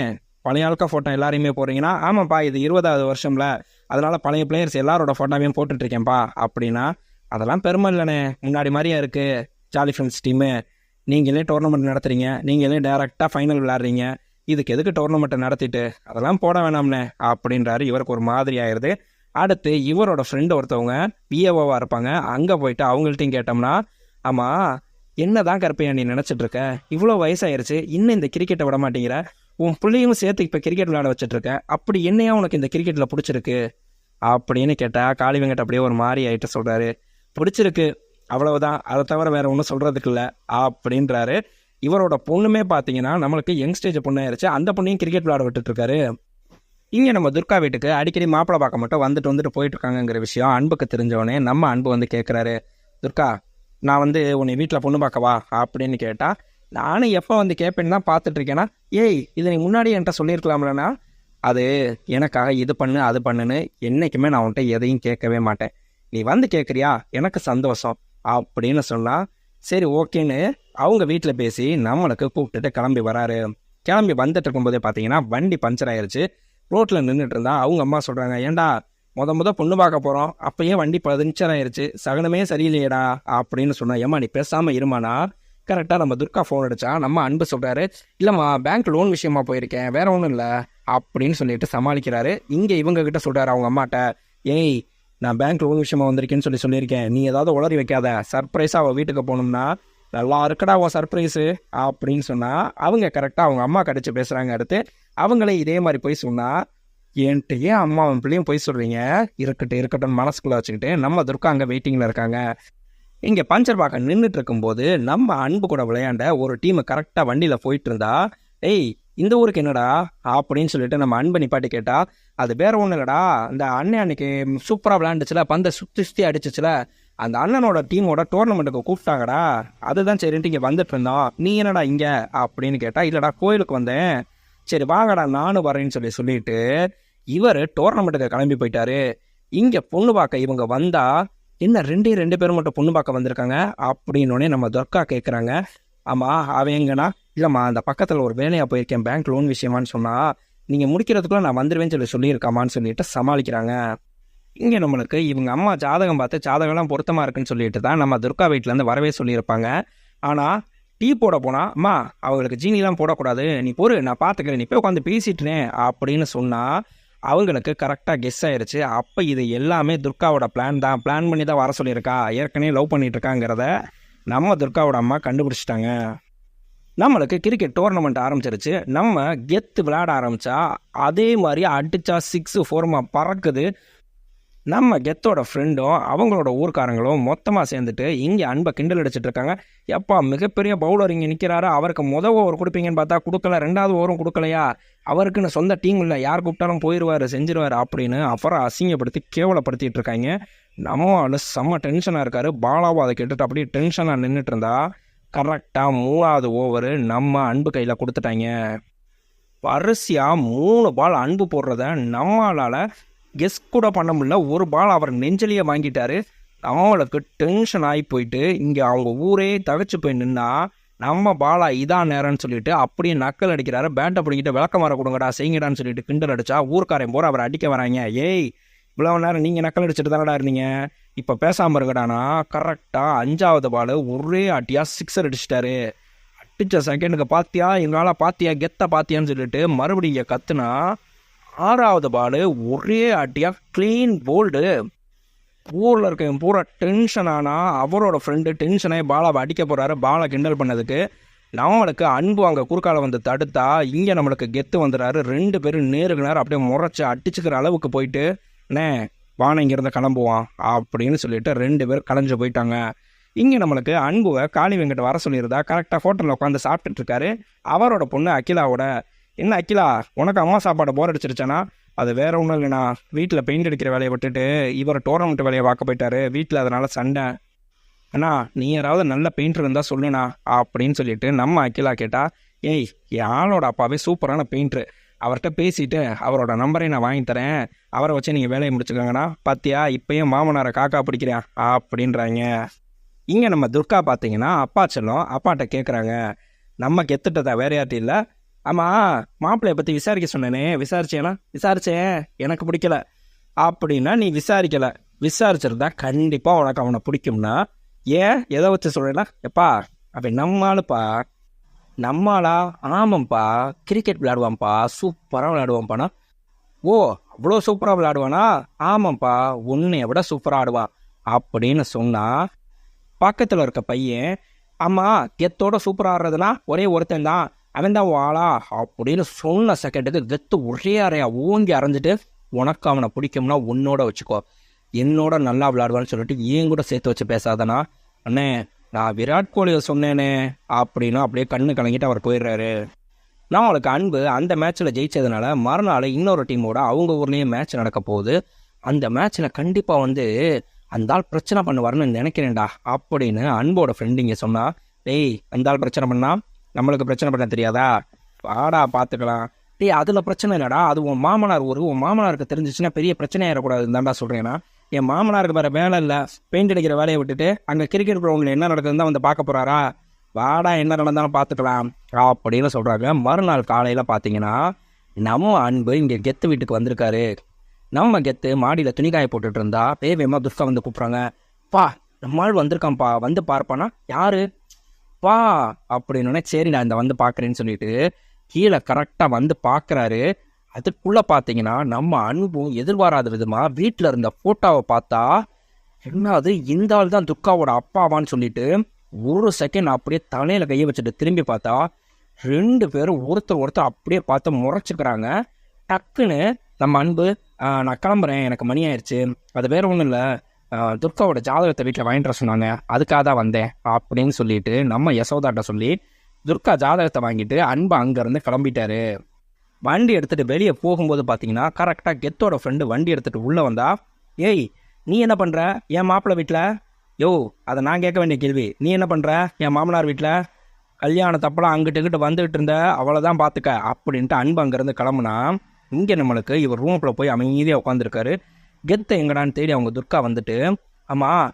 பழைய ஆளுக்கா ஃபோட்டோ எல்லாரையுமே போகிறீங்கன்னா, ஆமாப்பா இது 20வது வருஷம்ல, அதனால் பழைய பிளேயர்ஸ் எல்லாரோட ஃபோட்டோவையும் போட்டுட்ருக்கேன்ப்பா அப்படின்னா, அதெல்லாம் பெருமை இல்லைண்ணே, முன்னாடி மாதிரியே இருக்குது ஜாலி ஃப்ரெண்ட்ஸ் டீமு, நீங்களே டோர்னமெண்ட் நடத்துகிறீங்க, நீங்களே டைரெக்டாக ஃபைனல் விளையாடுறீங்க, இதுக்கு எதுக்கு டோர்னமெண்ட்டை நடத்திட்டு அதெல்லாம் போட வேணாம்னே அப்படின்றாரு. இவருக்கு ஒரு மாதிரி ஆயிடுது. அடுத்து இவரோட ஃப்ரெண்டு ஒருத்தவங்க பிஏஓவாக இருப்பாங்க. அங்கே போயிட்டு அவங்கள்ட்டையும் கேட்டோம்னா, ஆமாம் என்ன தான் கருப்பையா நீ நினச்சிட்டு இருக்க, இவ்வளோ வயசாயிருச்சு இன்னும் இந்த கிரிக்கெட்டை விட மாட்டேங்கிற, உன் பிள்ளையும் சேர்த்து இப்போ கிரிக்கெட் விளையாட வச்சுட்ருக்க, அப்படி என்னையா உனக்கு இந்த கிரிக்கெட்டில் பிடிச்சிருக்கு அப்படின்னு கேட்டால் காளி வெங்கட் அப்படியே ஒரு மாதிரி ஆகிட்டு சொல்கிறாரு, பிடிச்சிருக்கு அவ்வளவுதான், அதை தவிர வேறு ஒன்றும் சொல்கிறதுக்கு இல்லை அப்படின்றாரு. இவரோட பொண்ணுமே பார்த்தீங்கன்னா நம்மளுக்கு யங்ஸ்டேஜ் பொண்ணாயிருச்சு. அந்த பொண்ணையும் கிரிக்கெட் விளையாட விட்டுட்ருக்காரு. இங்கே நம்ம துர்கா வீட்டுக்கு அடிக்கடி மாப்பிள்ளை பார்க்க மட்டும் வந்துட்டு போயிட்டுருக்காங்கங்கிற விஷயம் அன்புக்கு தெரிஞ்சவொடனே நம்ம அன்பு வந்து கேட்குறாரு, துர்கா நான் வந்து உன்னை வீட்டில் பொண்ணு பார்க்கவா அப்படின்னு கேட்டால், நானும் எப்போ வந்து கேட்பேன்னு தான் பார்த்துட்ருக்கேன்னா, ஏய் இதை நீ முன்னாடி என்கிட்ட சொல்லியிருக்கலாம்லண்ணா, அது எனக்காக இது பண்ணு அது பண்ணுன்னு என்றைக்குமே நான் உன்கிட்ட எதையும் கேட்கவே மாட்டேன், நீ வந்து கேட்குறியா எனக்கு சந்தோஷம் அப்படின்னு சொன்னால், சரி ஓகேன்னு அவங்க வீட்டில் பேசி நம்மளுக்கு கூப்பிட்டுட்டு கிளம்பி வராரு. கிளம்பி வந்துட்டு இருக்கும்போதே பார்த்தீங்கன்னா வண்டி பஞ்சர் ஆயிடுச்சு. ரோட்டில் நின்றுட்டு இருந்தா அவங்க அம்மா சொல்கிறாங்க, ஏண்டா முத பொண்ணு பார்க்க போகிறோம் அப்பயே வண்டி பஞ்சர் ஆயிடுச்சு, சகனமே சரியில்லையடா அப்படின்னு சொன்னா, ஏம்மா நீ பேசாமல் இருமானா. கரெக்டாக நம்ம துர்கா ஃபோன் அடித்தா நம்ம அன்பு சொல்கிறாரு, இல்லைம்மா பேங்க் லோன் விஷயமா போயிருக்கேன் வேற ஒன்றும் இல்லை அப்படின்னு சொல்லிட்டு சமாளிக்கிறாரு. இங்கே இவங்க கிட்ட சொல்கிறாரு அவங்க அம்மாட்ட, ஏய் நான் பேங்க் லோன் விஷயமா வந்திருக்கேன்னு சொல்லியிருக்கேன், நீ ஏதாவது உளறி வைக்காத, சர்ப்ரைஸாக அவள் வீட்டுக்கு போகணும்னா நல்லா இருக்கடா உன் சர்ப்ரைஸு அப்படின்னு சொன்னால் அவங்க கரெக்டாக அவங்க அம்மா கடிச்சு பேசுகிறாங்க. அடுத்து அவங்களே இதே மாதிரி போய் சொன்னால், என்கிட்ட ஏன் அம்மாவும் பிள்ளையும் போய் சொல்கிறீங்க, இருக்கட்டும் மனசுக்குள்ளே வச்சுக்கிட்டு நம்ம துர்கா அங்கே வெயிட்டிங்கில் இருக்காங்க. இங்கே பஞ்சர் பார்க்க நின்றுட்டு இருக்கும்போது நம்ம அன்பு கூட விளையாண்ட ஒரு டீமு கரெக்டாக வண்டியில் போயிட்டு இருந்தா, ஏய் இந்த ஊருக்கு என்னடா அப்படின்னு சொல்லிட்டு நம்ம அன்பை நிப்பாட்டி கேட்டால், அது வேற ஒன்றும் இல்லைடா, இந்த அண்ணன் அன்னைக்கு சூப்பராக விளையாண்டுச்சுல, பந்தை சுற்றி அடிச்சிச்சுல, அந்த அண்ணனோட டீமோட டோர்னமெண்ட்டுக்கு கூப்பிட்டாங்கடா, அதுதான் சரின்ட்டு இங்கே வந்துட்டு இருந்தோம், நீ என்னடா இங்கே அப்படின்னு கேட்டால், இல்லைடா கோயிலுக்கு வந்தேன், சரி வாங்கடா நானும் வரேன்னு சொல்லிட்டு இவர் டோர்னமெண்ட்டுக்கு கிளம்பி போயிட்டாரு. இங்கே பொண்ணு பார்க்க இவங்க வந்தா, என்ன ரெண்டு பேரும் மட்டும் பொண்ணு பார்க்க வந்திருக்காங்க அப்படின்னோடனே நம்ம துர்கா கேட்குறாங்க, ஆமாம் அவன் எங்கன்னா, இல்லைம்மா அந்த பக்கத்தில் ஒரு வேலையாக போயிருக்கேன் பேங்க் லோன் விஷயமானு சொன்னால், நீங்கள் முடிக்கிறதுக்குள்ள நான் வந்துடுவேன்னு சொல்லியிருக்காமான்னு சொல்லிட்டு சமாளிக்கிறாங்க. இங்கே நம்மளுக்கு இவங்க அம்மா ஜாதகம் பார்த்து ஜாதகம்லாம் பொருத்தமாக இருக்குன்னு சொல்லிட்டு தான் நம்ம துர்கா வீட்டிலேருந்து வரவே சொல்லியிருப்பாங்க. ஆனால் டீ போட போனால், அம்மா அவங்களுக்கு ஜீனிலாம் போடக்கூடாது, நீ பொறு நான் பார்த்துக்கிறேன், நீ போய் உட்காந்து பேசிட்டுனேன் அப்படின்னு சொன்னால் அவங்களுக்கு கரெக்டாக கெஸ் ஆயிடுச்சு. அப்போ இது எல்லாமே துர்காவோட பிளான் பண்ணி தான் வர சொல்லியிருக்கா, ஏற்கனவே லவ் பண்ணிகிட்ருக்காங்கிறத நம்ம துர்காவோட அம்மா கண்டுபிடிச்சிட்டாங்க. நம்மளுக்கு கிரிக்கெட் டோர்னமெண்ட் ஆரம்பிச்சிருச்சு. நம்ம கெத்து விளையாட ஆரம்பித்தா அதே மாதிரி அடித்தா 6 4 பறக்குது. நம்ம கெத்தோட ஃப்ரெண்டும் அவங்களோட ஊர்க்காரங்களும் மொத்தமாக சேர்ந்துட்டு இங்கே அன்பை கிண்டல் அடிச்சிட்டு இருக்காங்க. எப்பா மிகப்பெரிய பவுலர் இங்கே நிற்கிறாரு, அவருக்கு ஓவர் கொடுப்பீங்கன்னு பார்த்தா கொடுக்கல, 2வது ஓவரும் கொடுக்கலையா, அவருக்குன்னு சொந்த டீம் இல்லை, யார் கூப்பிட்டாலும் போயிடுவார் செஞ்சிருவார் அப்படின்னு அப்புறம் அசிங்கப்படுத்தி கேவலப்படுத்திட்டு இருக்காங்க. நம்ம ஆளு செம்ம டென்ஷனாக இருக்காரு. பாலாவும் அதை கேட்டுட்டு அப்படியே டென்ஷனாக நின்றுட்டு இருந்தா கரெக்டாக 3வது ஓவரு நம்ம அன்பு கையில் கொடுத்துட்டாங்க. வரிசையாக 3 பால் அன்பு போடுறத நம்மளால் கெஸ் கூட பண்ண முடியல. ஒரு பால் அவர் நெஞ்சலியே வாங்கிட்டாரு. அவங்களுக்கு டென்ஷன் ஆகி போயிட்டு இங்கே அவங்க ஊரே தகச்சு போய் நின்னா, நம்ம பாலா இதான் நேரம்னு சொல்லிட்டு அப்படியே நக்கல் அடிக்கிறாரு. பேட்டை பிடிக்கிட்டு விளக்கம் வர கொடுங்கடா செய்யுங்கடான்னு சொல்லிட்டு கிண்டல் அடிச்சா ஊர்க்காரன் போகிற அவர் அடிக்க வராங்க. ஏய் இவ்வளோ நேரம் நீங்கள் நக்கல் அடிச்சுட்டு தானடா இருந்தீங்க, இப்போ பேசாமல் இருக்கடானா. கரெக்டாக 5வது பால் ஒரே அட்டியாக 6 அடிச்சிட்டாரு. அடித்த செகண்டுக்கு பார்த்தியா எங்களால் பார்த்தியா கெத்த பார்த்தியான்னு சொல்லிட்டு மறுபடியும் இங்கே கத்துனா 6வது பால் ஒரே அட்டியாக க்ளீன் போல்டு. ஊரில் இருக்க பூரா டென்ஷன் ஆனால் அவரோட ஃப்ரெண்டு டென்ஷனாகி பாலாவை அடிக்க போகிறாரு. பாலை கிண்டல் பண்ணதுக்கு நம்மளுக்கு அன்பு அங்கே குறுக்கால வந்து தடுத்தா இங்கே நம்மளுக்கு கெத்து வந்துடுறாரு. 2 பேரும் நேருக்கு நேரம் அப்படியே முறைச்சி அடிச்சுக்கிற அளவுக்கு போயிட்டு, அண்ணே வானை இங்கேருந்து கிளம்புவான் அப்படின்னு சொல்லிட்டு 2 பேர் கலைஞ்சு போயிட்டாங்க. இங்கே நம்மளுக்கு அன்புவை காளி வெங்கட் வர சொல்லியிருந்தா கரெக்டாக ஹோட்டலில் உட்காந்து சாப்பிட்டுட்டு இருக்காரு. அவரோட பொண்ணு அகிலாவோட, என்ன அகிலா உனக்கு அம்மா சாப்பாடு போர் அடிச்சிருச்சானா, அது வேற ஒன்றும் இல்லைண்ணா, வீட்டில் பெயிண்ட் அடிக்கிற வேலையை விட்டுட்டு இவர் டோர்னமெண்ட் வேலையை பார்க்க போயிட்டாரு, வீட்டில் அதனால சண்டை. அண்ணா நீ யாராவது நல்ல பெயிண்டர் இருந்தால் சொல்லுண்ணா அப்படின்னு சொல்லிட்டு நம்ம அகிலா கேட்டா, ஏய் என் ஆளோட அப்பாவே சூப்பரான பெயிண்டரு, அவர்கிட்ட பேசிட்டு அவரோட நம்பரை நான் வாங்கி தரேன், அவரை வச்சு நீங்கள் வேலையை முடிச்சுக்கோங்கண்ணா, பார்த்தியா இப்போயும் மாமனாரை காக்கா பிடிக்கிறேன் அப்படின்றாங்க. இங்கே நம்ம துர்கா பார்த்தீங்கன்னா அப்பா செல்லம் அப்பாட்ட கேட்குறாங்க, நம்ம கெத்துட்டதா வேற யார்ட்டும் இல்லை, ஆமாம் மாப்பிள்ளையை பற்றி விசாரிக்க சொன்னேனே விசாரிச்சேனா, விசாரித்தேன் எனக்கு பிடிக்கல அப்படின்னா, நீ விசாரிச்சிருந்தா கண்டிப்பாக உனக்கு அவனை பிடிக்கும்னா, ஏன் எதை வச்சு சொல்கிறேன்னா, எப்பா அப்படி நம்மளுப்பா நம்மளா? ஆமாம்ப்பா, கிரிக்கெட் விளையாடுவான்ப்பா, சூப்பராக விளையாடுவான்ப்பானா. ஓ, அவ்வளோ சூப்பராக விளையாடுவானா? ஆமாம்ப்பா, உன்னைய விட சூப்பராக ஆடுவான் அப்படின்னு சொன்னா பக்கத்தில் இருக்க பையன், ஆமா கெத்தோட சூப்பராக ஆடுறதுனா ஒரே ஒருத்தன் தான், அவன் தான் வாளா அப்படின்னு சொன்ன செகண்டுக்கு கெத்து ஒரே அறையா ஓங்கி அரைஞ்சிட்டு, உனக்கு அவனை பிடிக்கும்னா உன்னோட வச்சுக்கோ, என்னோட நல்லா விளையாடுவான்னு சொல்லிட்டு ஏன் கூட சேர்த்து வச்சு பேசாதனா. அண்ணே, நான் விராட் கோலியை சொன்னேனே அப்படின்னு அப்படியே கண்ணு கலங்கிட்டு அவர் போயிடுறாரு. நான் அவளுக்கு அன்பு அந்த மேட்ச்சில் ஜெயிச்சதுனால மறுநாள் இன்னொரு டீமோட அவங்க ஊர்லேயே மேட்ச் நடக்க போகுது. அந்த மேட்ச்சில் கண்டிப்பாக அந்த ஆள் பிரச்சனை பண்ணுவார்னு நினைக்கிறேன்டா அப்படின்னு அன்போட ஃப்ரெண்டு இங்கே சொன்னா. டேய், அந்த ஆள் பிரச்சனை பண்ணா நம்மளுக்கு பிரச்சனை பண்ண தெரியாதா? வாடா பார்த்துக்கலாம். டேய், அதில் பிரச்சனை இல்லைடா, அது உன் மாமனார் ஊர், உன் மாமனாருக்கு தெரிஞ்சிச்சுன்னா பெரிய பிரச்சனையாயிடக்கூடாதுன்னு தான்டா சொல்கிறேன்னா. என் மாமனாருக்கு வேறு வேலை இல்லை, பெயிண்ட் அடிக்கிற வேலையை விட்டுட்டு அங்கே கிரிக்கெட் கிரவுண்டில் என்ன நடக்குதுன்னு தான் வந்து பார்க்க போகிறாரா? வாடா, என்ன நடந்தாலும் பார்த்துக்கலாம் அப்படின்னு சொல்கிறாங்க. மறுநாள் காலையில் பார்த்தீங்கன்னா நம்ம அன்பு இங்கே கெத்து வீட்டுக்கு வந்திருக்காரு. நம்ம கெத்து மாடியில் துணிக்காய போட்டுட்டு இருந்தா வேகமா துர்கா வந்து கூப்பிட்றாங்க. பா, நம்மால் வந்திருக்கான்ப்பா, வந்து பார்ப்பானா. யாரு? பா அப்படின்னு. சரி, நான் இந்த வந்து பார்க்குறேன்னு சொல்லிட்டு கீழே கரெக்டாக வந்து பார்க்குறாரு. அதுக்குள்ளே பார்த்தீங்கன்னா நம்ம அன்பும் எதிர்பாராத விதமாக வீட்டில் இருந்த ஃபோட்டோவை பார்த்தா, என்னது இந்த ஆள் தான் துர்காவோட அப்பாவான்னு சொல்லிட்டு ஒரு செகண்ட் அப்படியே தலையில் கையை வச்சுட்டு திரும்பி பார்த்தா 2 பேரும் ஒருத்தர் அப்படியே பார்த்து முறைச்சிக்கிறாங்க. டக்குன்னு நம்ம அன்பு, நான் கிளம்புறேன், எனக்கு மணி ஆயிடுச்சு, அது வேற ஒன்றும் இல்லை, துர்காவோட ஜாதகத்தை வீட்டில் வாங்கிட்டு வர சொன்னாங்க, அதுக்காக தான் வந்தேன் அப்படின்னு சொல்லிட்டு நம்ம யசோதாட்ட சொல்லி துர்கா ஜாதகத்தை வாங்கிட்டு அன்பு அங்கேருந்து கிளம்பிட்டாரு. வண்டி எடுத்துகிட்டு வெளியே போகும்போது பார்த்தீங்கன்னா கரெக்டாக கெத்தோட ஃப்ரெண்டு வண்டி எடுத்துகிட்டு உள்ளே வந்தா. ஏய், நீ என்ன பண்ணுற என் மாப்பிள்ளை வீட்டில்? யோ, அதை நான் கேட்க வேண்டிய கேள்வி. நீ என்ன பண்ணுற என் மாமனார் வீட்டில்? கல்யாணத்தப்பெல்லாம் அங்கிட்டு இங்கிட்டு வந்துகிட்டு இருந்த, அவ்வளோதான் பார்த்துக்க அப்படின்ட்டு அன்பு அங்கேருந்து கிளம்புனா. இங்கே நம்மளுக்கு இவர் ரூமில் போய் அமைதியாக உட்காந்துருக்காரு. கெத்தை எங்கடான்னு தேடி அவங்க துர்கா வந்துட்டு, ஆமாம்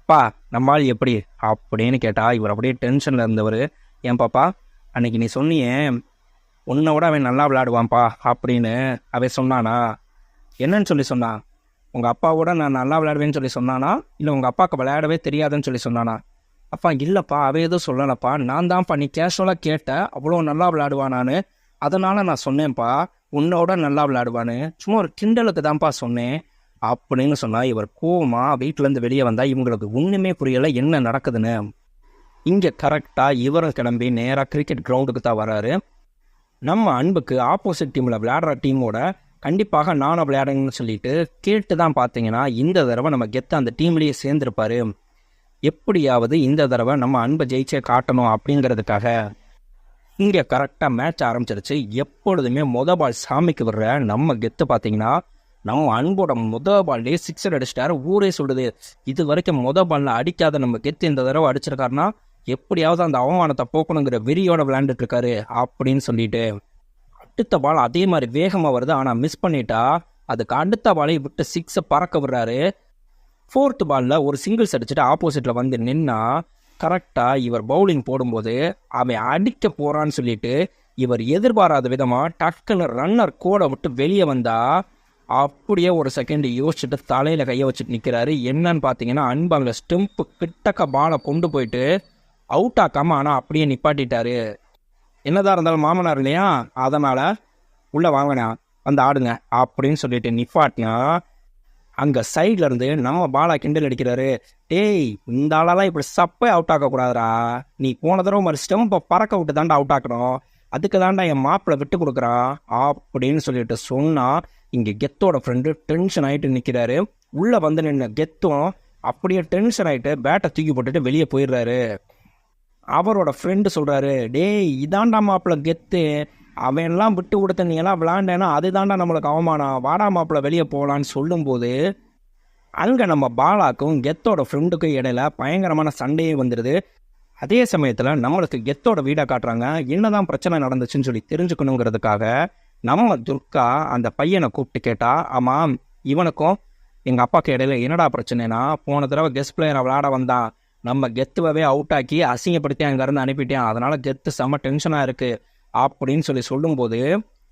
பா, நம்மால் எப்படி அப்படின்னு கேட்டா இவர் அப்படியே டென்ஷனில் இருந்தவர். ஏன் பாப்பா, அன்னைக்கு நீ சொன்னியே உன்னை விட அவன் நல்லா விளையாடுவான்ப்பா அப்படின்னு அவன் சொன்னானா? என்னன்னு சொல்லி சொன்னான்? உங்கள் அப்பாவோட நான் நல்லா விளையாடுவேன்னு சொல்லி சொன்னானா, இல்லை உங்கள் அப்பாவுக்கு விளையாடவே தெரியாதுன்னு சொல்லி சொன்னானா? அப்பா, இல்லைப்பா, அவன் எதுவும் சொல்லலப்பா, நான் தான்ப்பா, நீ கேஷுவலாக கேட்ட அவ்வளோ நல்லா விளையாடுவான் நான், அதனால் நான் சொன்னேன்ப்பா உன்னோட நல்லா விளையாடுவான்னு, சும்மா ஒரு கிண்டலுக்கு தான்ப்பா சொன்னேன் அப்படின்னு சொன்னா. இவர் கோமா வீட்டிலேருந்து வெளியே வந்தால் இவங்களுக்கு ஒன்றுமே புரியலை என்ன நடக்குதுன்னு. இங்கே கரெக்டாக இவரும் கிளம்பி நேராக கிரிக்கெட் கிரவுண்டுக்கு தான் வராரு. நம்ம அன்புக்கு ஆப்போசிட் டீமில் விளையாடுற டீமோட கண்டிப்பாக நானும் விளையாடுங்கன்னு சொல்லிட்டு கேட்டு தான் பார்த்தீங்கன்னா இந்த தடவை நம்ம கெத்து அந்த டீம்லேயே சேர்ந்துருப்பாரு. எப்படியாவது இந்த தடவை நம்ம அன்பை ஜெயிச்சே காட்டணும் அப்படிங்கிறதுக்காக இங்கே கரெக்டாக மேட்ச் ஆரம்பிச்சிருச்சு. எப்பொழுதுமே பால் சாமிக்கு விடுற நம்ம கெத்து பார்த்தீங்கன்னா நம்ம அன்போட பால்லே 6 அடிச்சிட்டாரு. ஊரே சொல்லுது, இது வரைக்கும் பாலில் அடிக்காத நம்ம கெத்து இந்த தடவை அடிச்சிருக்காருன்னா எப்படியாவது அந்த அவமானத்தை போக்கணுங்கிற வெறியோட விளையாண்டுட்டு இருக்காரு அப்படின்னு சொல்லிட்டு அடுத்த பால் அதே மாதிரி வேகமாக வருது. ஆனால் மிஸ் பண்ணிட்டா அதுக்கு அடுத்த பாலை விட்டு 6 பறக்க விடுறாரு. 4th பாலில் ஒரு சிங்கிள்ஸ் அடிச்சுட்டு ஆப்போசிட்டில் வந்து நின்னா கரெக்டாக இவர் பவுலிங் போடும்போது அவன் அடிக்க போகிறான்னு சொல்லிட்டு இவர் எதிர்பாராத விதமாக டக்குன்னு ரன்னர் கோடை விட்டு வெளியே வந்தா அப்படியே ஒரு செகண்ட் யோசிச்சுட்டு தலையில் கையை வச்சுட்டு நிற்கிறாரு. என்னன்னு பார்த்தீங்கன்னா அன்பாங்கில் ஸ்டெம்ப்பு கிட்டக்க பாலை கொண்டு போயிட்டு அவுட் ஆக்காமல் ஆனால் அப்படியே நிப்பாட்டிட்டாரு. என்னதான் இருந்தாலும் மாமனார் இல்லையா, அதனால் உள்ளே வாங்கினா வந்து ஆடுங்க அப்படின்னு சொல்லிட்டு நிப்பாட்டினா அங்கே சைடில் இருந்து நம்ம பாலா கிண்டல் அடிக்கிறாரு. டேய், இந்த ஆளெல்லாம் இப்படி சப்பே அவுட் ஆக்கக்கூடாதுரா, நீ போன தடவை மாதிரி ஸ்டெம்பை பறக்க விட்டு தாண்டா அவுட் ஆக்கணும், அதுக்கு தாண்டா என் மாப்பிள்ளை விட்டு கொடுக்குறான் அப்படின்னு சொல்லிட்டு சொன்னால் இங்கே கெத்தோட ஃப்ரெண்டு டென்ஷன் ஆகிட்டு நிற்கிறாரு. உள்ளே வந்து நின்று கெத்தும் அப்படியே டென்ஷன் ஆகிட்டு பேட்டை தூக்கி போட்டுட்டு வெளியே போயிடுறாரு. அவரோட ஃப்ரெண்டு சொல்கிறாரு, டேய் இதாண்டா மாப்பிள்ளை கெத்து, அவன் எல்லாம் விட்டு கொடுத்த நீ எல்லாம் விளாண்டேன்னா அதுதாண்டா நம்மளுக்கு அவமானம், வாடா மாப்பிள்ளை வெளியே போகலான்னு சொல்லும்போது அங்கே நம்ம பாலாக்கும் கெத்தோட ஃப்ரெண்டுக்கும் இடையில பயங்கரமான சண்டையே வந்துடுது. அதே சமயத்தில் நம்மளுக்கு கெத்தோட வீடை காட்டுறாங்க. என்னதான் பிரச்சனை நடந்துச்சுன்னு சொல்லி தெரிஞ்சுக்கணுங்கிறதுக்காக நம்ம துர்கா அந்த பையனை கூப்பிட்டு கேட்டா, ஆமாம் இவனுக்கும் எங்கள் அப்பாவுக்கு இடையில என்னடா பிரச்சனைனா, போன தடவை கெஸ்ட் பிளேயரை விளையாட வந்தான், நம்ம கெத்துவவே அவுட் ஆக்கி அசிங்கப்படுத்தி அங்கேருந்து அனுப்பிட்டேன், அதனால கெத்து செம்ம டென்ஷனாக இருக்குது அப்படின்னு சொல்லும்போது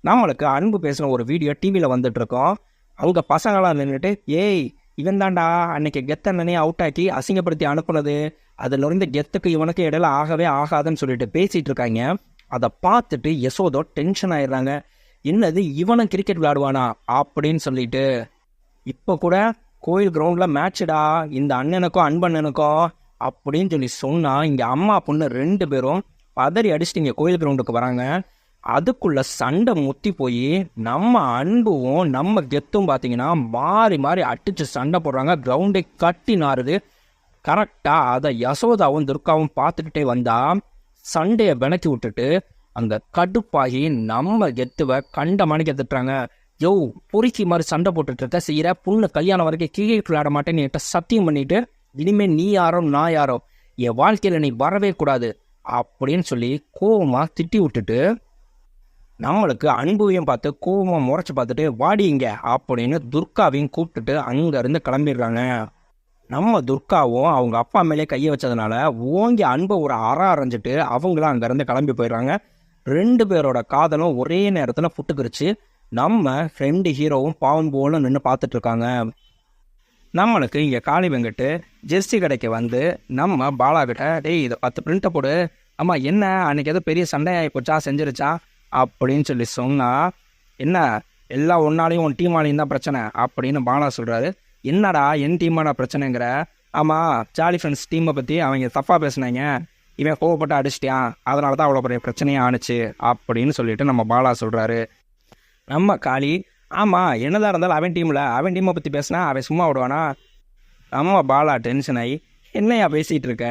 நம்மளுக்கு அன்பு பேசுகிற ஒரு வீடியோ டிவியில் வந்துட்டு இருக்கோம். அவங்க பசங்களாம் நின்றுட்டு, ஏய் இவன் தாண்டா அன்னைக்கு கெத்தண்ணனே அவுட் ஆக்கி அசிங்கப்படுத்தி அனுப்புனது, அதுலேருந்து கெத்துக்கு இவனுக்கு இடையில ஆகவே ஆகாதுன்னு சொல்லிட்டு பேசிகிட்டு இருக்காங்க. அதை பார்த்துட்டு யசோதா டென்ஷன் ஆயிடுறாங்க. என்னது இவனும் கிரிக்கெட் விளையாடுவானா அப்படின்னு சொல்லிட்டு. இப்போ கூட கோயில் கிரவுண்டில் மேட்சுடா இந்த அண்ணனுக்கும் அன்பண்ணனுக்கும் அப்படின்னு சொல்லி சொன்னால் இங்கே அம்மா பொண்ணு 2 பேரும் பதறி அடிச்சுட்டு இங்கே கோயில் கிரவுண்டுக்கு வராங்க. அதுக்குள்ள சண்டை முத்தி போய் நம்ம அன்பும் நம்ம கெத்தும் பார்த்தீங்கன்னா மாறி மாறி அடிச்சு சண்டை போடுறாங்க. கிரவுண்டை கட்டி நாறுது. கரெக்டாக அதை யசோதாவும் துர்காவும் பார்த்துக்கிட்டே வந்தா சண்டையை விளக்கி விட்டுட்டு அங்கே கடுப்பாகி நம்ம கெத்துவை கண்ட மணிக்கு திட்டுறாங்க. யோ பொறுக்கி மாதிரி சண்டை போட்டுட்டு இருக்க செய்கிற பொண்ணு கல்யாணம் வரைக்கும் கிரிக்கெட் விளையாட மாட்டேன்னு என்கிட்ட சத்தியம் பண்ணிட்டு இனிமேல் நீ யாரோ நான் யாரோ என் வாழ்க்கையில் நீ வரவே கூடாது அப்படின்னு சொல்லி கோவமாக திட்டி விட்டுட்டு நம்மளுக்கு அன்புவையும் பார்த்து கோவமாக முறைச்சி பார்த்துட்டு வாடிங்க அப்படின்னு துர்காவையும் கூப்பிட்டுட்டு அங்கேருந்து கிளம்பிடுறாங்க. நம்ம துர்காவும் அவங்க அப்பா மேலே கையை வச்சதுனால ஓங்கி அன்பை ஒரு அரைஞ்சிட்டு அவங்களும் அங்கேருந்து கிளம்பி போயிடுறாங்க. 2 பேரோட காதலும் ஒரே நேரத்தில் புட்டுக்கிருச்சு. நம்ம 2 ஹீரோவும் பாவம் போல நின்று பார்த்துட்டு இருக்காங்க. நம்மளுக்கு இங்கே காளி வெங்கட்டு ஜெர்சி கடைக்கு வந்து நம்ம பாலாகிட்ட டேய் இதை 10 பிரிண்ட்டை போடு. ஆமாம் என்ன அன்றைக்கி எதோ பெரிய சண்டையாகி போச்சா செஞ்சிருச்சா அப்படின்னு சொல்லி சொன்னால் என்ன எல்லாம் ஒன்னாலையும் உன் டீமாலையும் தான் பிரச்சனை அப்படின்னு பாலா சொல்கிறாரு. என்னடா என் டீமான பிரச்சனைங்கிற? ஆமாம் ஜாலி ஃப்ரெண்ட்ஸ் டீமை பற்றி அவங்க தப்பாக பேசுனாங்க, இவன் கோவப்பட்டு அடிச்சிட்டியான், அதனால தான் அவ்வளோ பெரிய பிரச்சனையாக ஆணுச்சு அப்படின்னு சொல்லிட்டு நம்ம பாலா சொல்கிறாரு. நம்ம காளி ஆமாம் என்னதான் இருந்தாலும் அவன் டீமை பற்றி பேசினா அவன் சும்மா விடுவானா? நம்ம பாலா டென்ஷன் ஆகி என்னையா பேசிகிட்டு இருக்க?